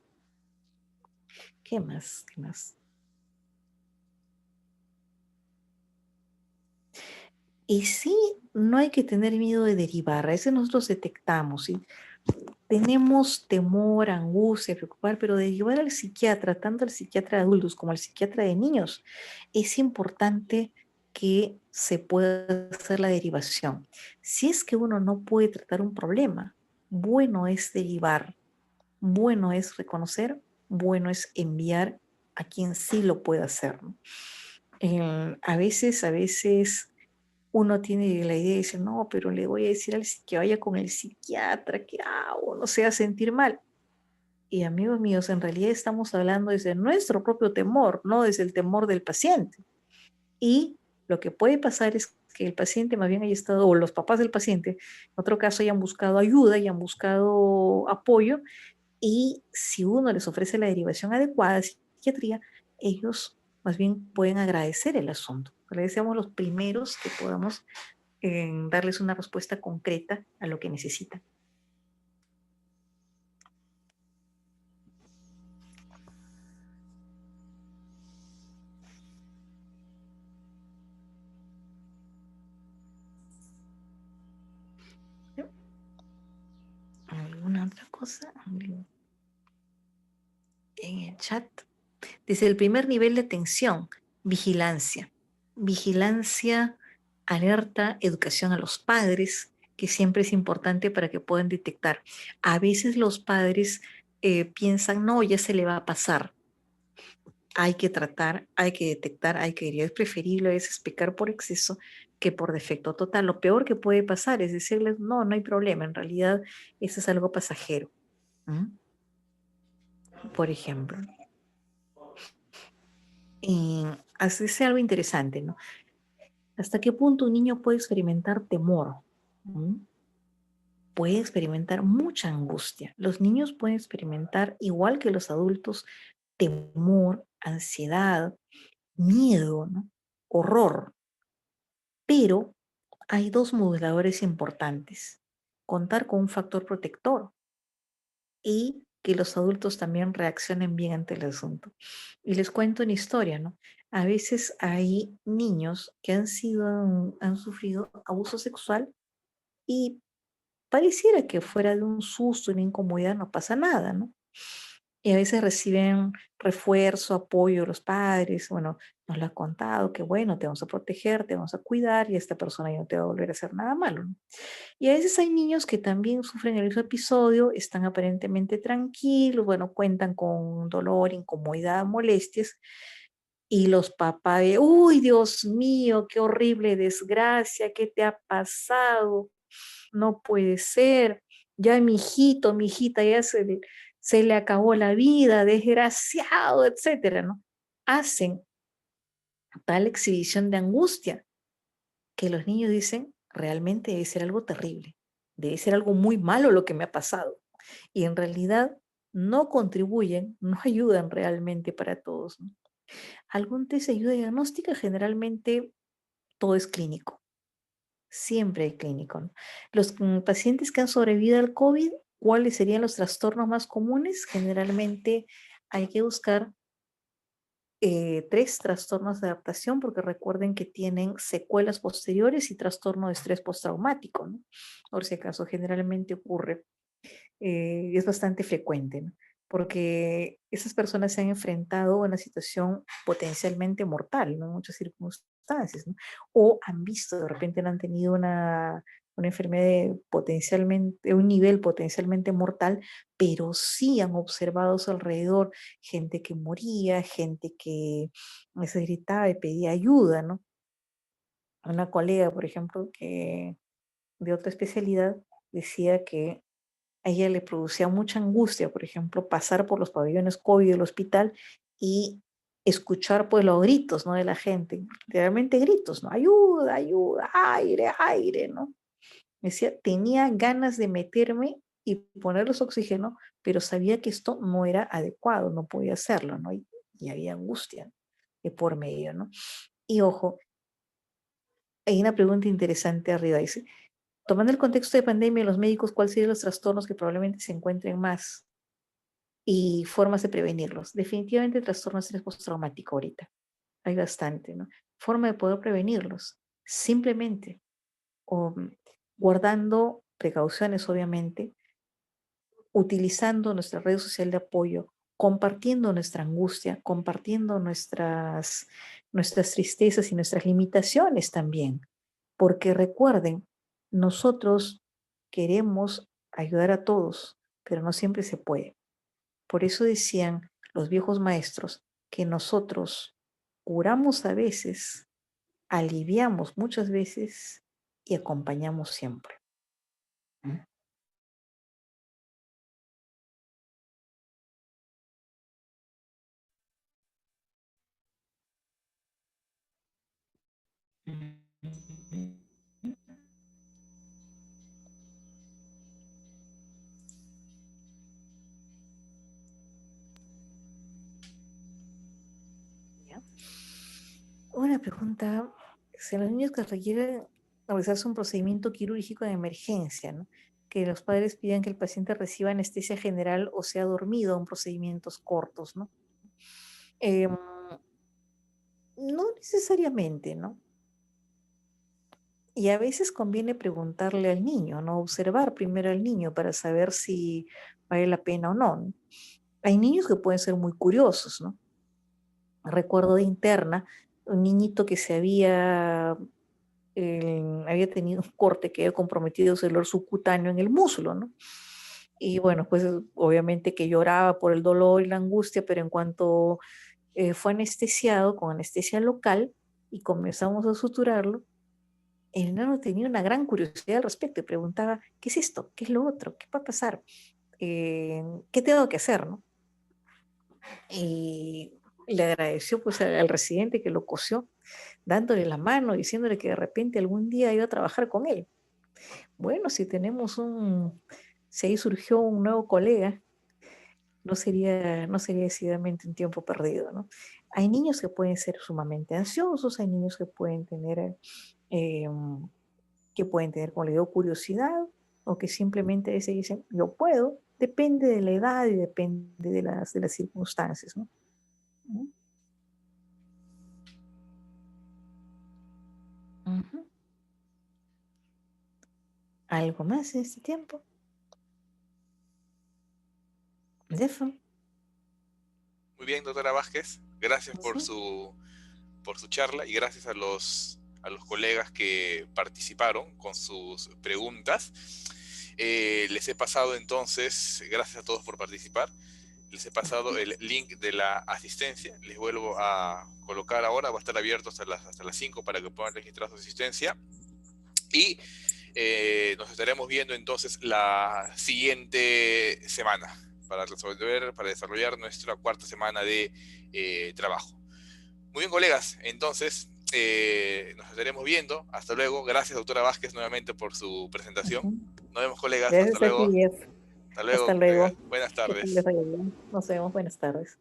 ¿Qué más? ¿Qué más? Y sí, no hay que tener miedo de derivar, a veces nosotros detectamos, ¿sí? Tenemos temor, angustia, preocupar, pero de llevar al psiquiatra, tanto al psiquiatra de adultos como al psiquiatra de niños, es importante que se puede hacer la derivación. Si es que uno no puede tratar un problema, bueno es derivar, bueno es reconocer, bueno es enviar a quien sí lo puede hacer, ¿no? A veces uno tiene la idea de decir, no, pero le voy a decir que vaya con el psiquiatra, que no se va a sentir mal. Y amigos míos, en realidad estamos hablando desde nuestro propio temor, no desde el temor del paciente. Y lo que puede pasar es que el paciente más bien haya estado, o los papás del paciente, en otro caso hayan buscado ayuda, hayan buscado apoyo, y si uno les ofrece la derivación adecuada de psiquiatría, ellos más bien pueden agradecer el asunto. Les seamos los primeros que podamos darles una respuesta concreta a lo que necesitan. ¿Alguna otra cosa? En el chat. Desde el primer nivel de atención, vigilancia. Vigilancia, alerta, educación a los padres, que siempre es importante para que puedan detectar. A veces los padres piensan, no, ya se le va a pasar. Hay que tratar, hay que detectar, hay que ir. Es preferible a veces pecar por exceso que por defecto total. Lo peor que puede pasar es decirles, no, no hay problema, en realidad eso es algo pasajero. ¿Mm? Por ejemplo. Hace algo interesante, ¿no? ¿Hasta qué punto un niño puede experimentar temor? ¿Mm? Puede experimentar mucha angustia. Los niños pueden experimentar, igual que los adultos, temor, ansiedad, miedo, ¿no? Horror. Pero hay dos moduladores importantes. Contar con un factor protector y que los adultos también reaccionen bien ante el asunto. Y les cuento una historia, ¿no? A veces hay niños que han sufrido abuso sexual y pareciera que fuera de un susto, una incomodidad, no pasa nada, ¿no? Y a veces reciben refuerzo, apoyo de los padres, bueno, nos lo ha contado, que bueno, te vamos a proteger, te vamos a cuidar y esta persona ya no te va a volver a hacer nada malo, ¿no? Y a veces hay niños que también sufren el mismo episodio, están aparentemente tranquilos, bueno, cuentan con dolor, incomodidad, molestias, y los papás de, uy, Dios mío, qué horrible desgracia, ¿qué te ha pasado? No puede ser, ya mi hijita, ya se le acabó la vida, desgraciado, etcétera, ¿no? Hacen tal exhibición de angustia que los niños dicen, realmente debe ser algo terrible, debe ser algo muy malo lo que me ha pasado. Y en realidad no contribuyen, no ayudan realmente para todos, ¿no? Algún test de ayuda diagnóstica, generalmente todo es clínico, siempre hay clínico, ¿no? Los pacientes que han sobrevivido al COVID, ¿cuáles serían los trastornos más comunes? Generalmente hay que buscar tres trastornos de adaptación, porque recuerden que tienen secuelas posteriores y trastorno de estrés postraumático, ¿no? Por si acaso, generalmente ocurre, es bastante frecuente, ¿no? Porque esas personas se han enfrentado a una situación potencialmente mortal, ¿no? En muchas circunstancias, ¿no? O han visto, de repente no han tenido una enfermedad potencialmente, un nivel potencialmente mortal, pero sí han observado a su alrededor gente que moría, gente que se gritaba y pedía ayuda, ¿no? Una colega, por ejemplo, que de otra especialidad decía que a ella le producía mucha angustia, por ejemplo, pasar por los pabellones COVID del hospital y escuchar pues los gritos, ¿no? De la gente, realmente gritos, ¿no? Ayuda, ayuda, aire, aire, ¿no? Decía, tenía ganas de meterme y ponerles oxígeno, pero sabía que esto no era adecuado, no podía hacerlo, ¿no? Y había angustia de por medio, ¿no? Y ojo, hay una pregunta interesante arriba, dice, tomando el contexto de pandemia, los médicos, ¿cuáles serían los trastornos que probablemente se encuentren más y formas de prevenirlos? Definitivamente el trastorno de estrés postraumático ahorita, hay bastante, ¿no? Forma de poder prevenirlos, simplemente, o guardando precauciones, obviamente, utilizando nuestra red social de apoyo compartiendo nuestra angustia, compartiendo nuestras tristezas y nuestras limitaciones también. Porque recuerden, nosotros queremos ayudar a todos, pero no siempre se puede. Por eso decían los viejos maestros que nosotros curamos a veces, aliviamos muchas veces y acompañamos siempre. ¿Mm? ¿Ya? Una pregunta, si los niños que requieren realizarse un procedimiento quirúrgico de emergencia, ¿no? Que los padres pidan que el paciente reciba anestesia general o sea dormido en procedimientos cortos, ¿no? Em, no necesariamente, ¿no? Y a veces conviene preguntarle al niño, ¿no? Observar primero al niño para saber si vale la pena o no, ¿no? Hay niños que pueden ser muy curiosos, ¿no? Recuerdo de interna un niñito que había tenido un corte que había comprometido su dolor subcutáneo en el muslo, ¿no? Y bueno, pues obviamente que lloraba por el dolor y la angustia, pero en cuanto fue anestesiado con anestesia local y comenzamos a suturarlo, el enano tenía una gran curiosidad al respecto y preguntaba, ¿qué es esto? ¿Qué es lo otro? ¿Qué va a pasar? ¿Qué tengo que hacer? ¿No? Y le agradeció pues al residente que lo cosió, dándole la mano, diciéndole que de repente algún día iba a trabajar con él. Bueno, si ahí surgió un nuevo colega, no sería decididamente un tiempo perdido, ¿no? Hay niños que pueden ser sumamente ansiosos, hay niños eh, como le digo, curiosidad, o que simplemente se dicen, yo puedo, depende de la edad y depende de las circunstancias, ¿no? Ujú. Ujú. ¿Algo más en este tiempo? Defo. Muy bien, doctora Vázquez, gracias Sí. por su charla y gracias a los colegas que participaron con sus preguntas. Les he pasado entonces, gracias a todos por participar, les he pasado el link de la asistencia, les vuelvo a colocar ahora, va a estar abierto hasta las 5 para que puedan registrar su asistencia y nos estaremos viendo entonces la siguiente semana para desarrollar nuestra cuarta semana de trabajo. Muy bien, colegas, entonces nos estaremos viendo. Hasta luego. Gracias, doctora Vázquez, nuevamente por su presentación. Ujú. Nos vemos, colegas. Hasta Gracias a ti, luego. Jeff. Hasta luego, Hasta colegas. luego. Buenas Que te tardes. les vaya bien. Nos vemos. Buenas tardes.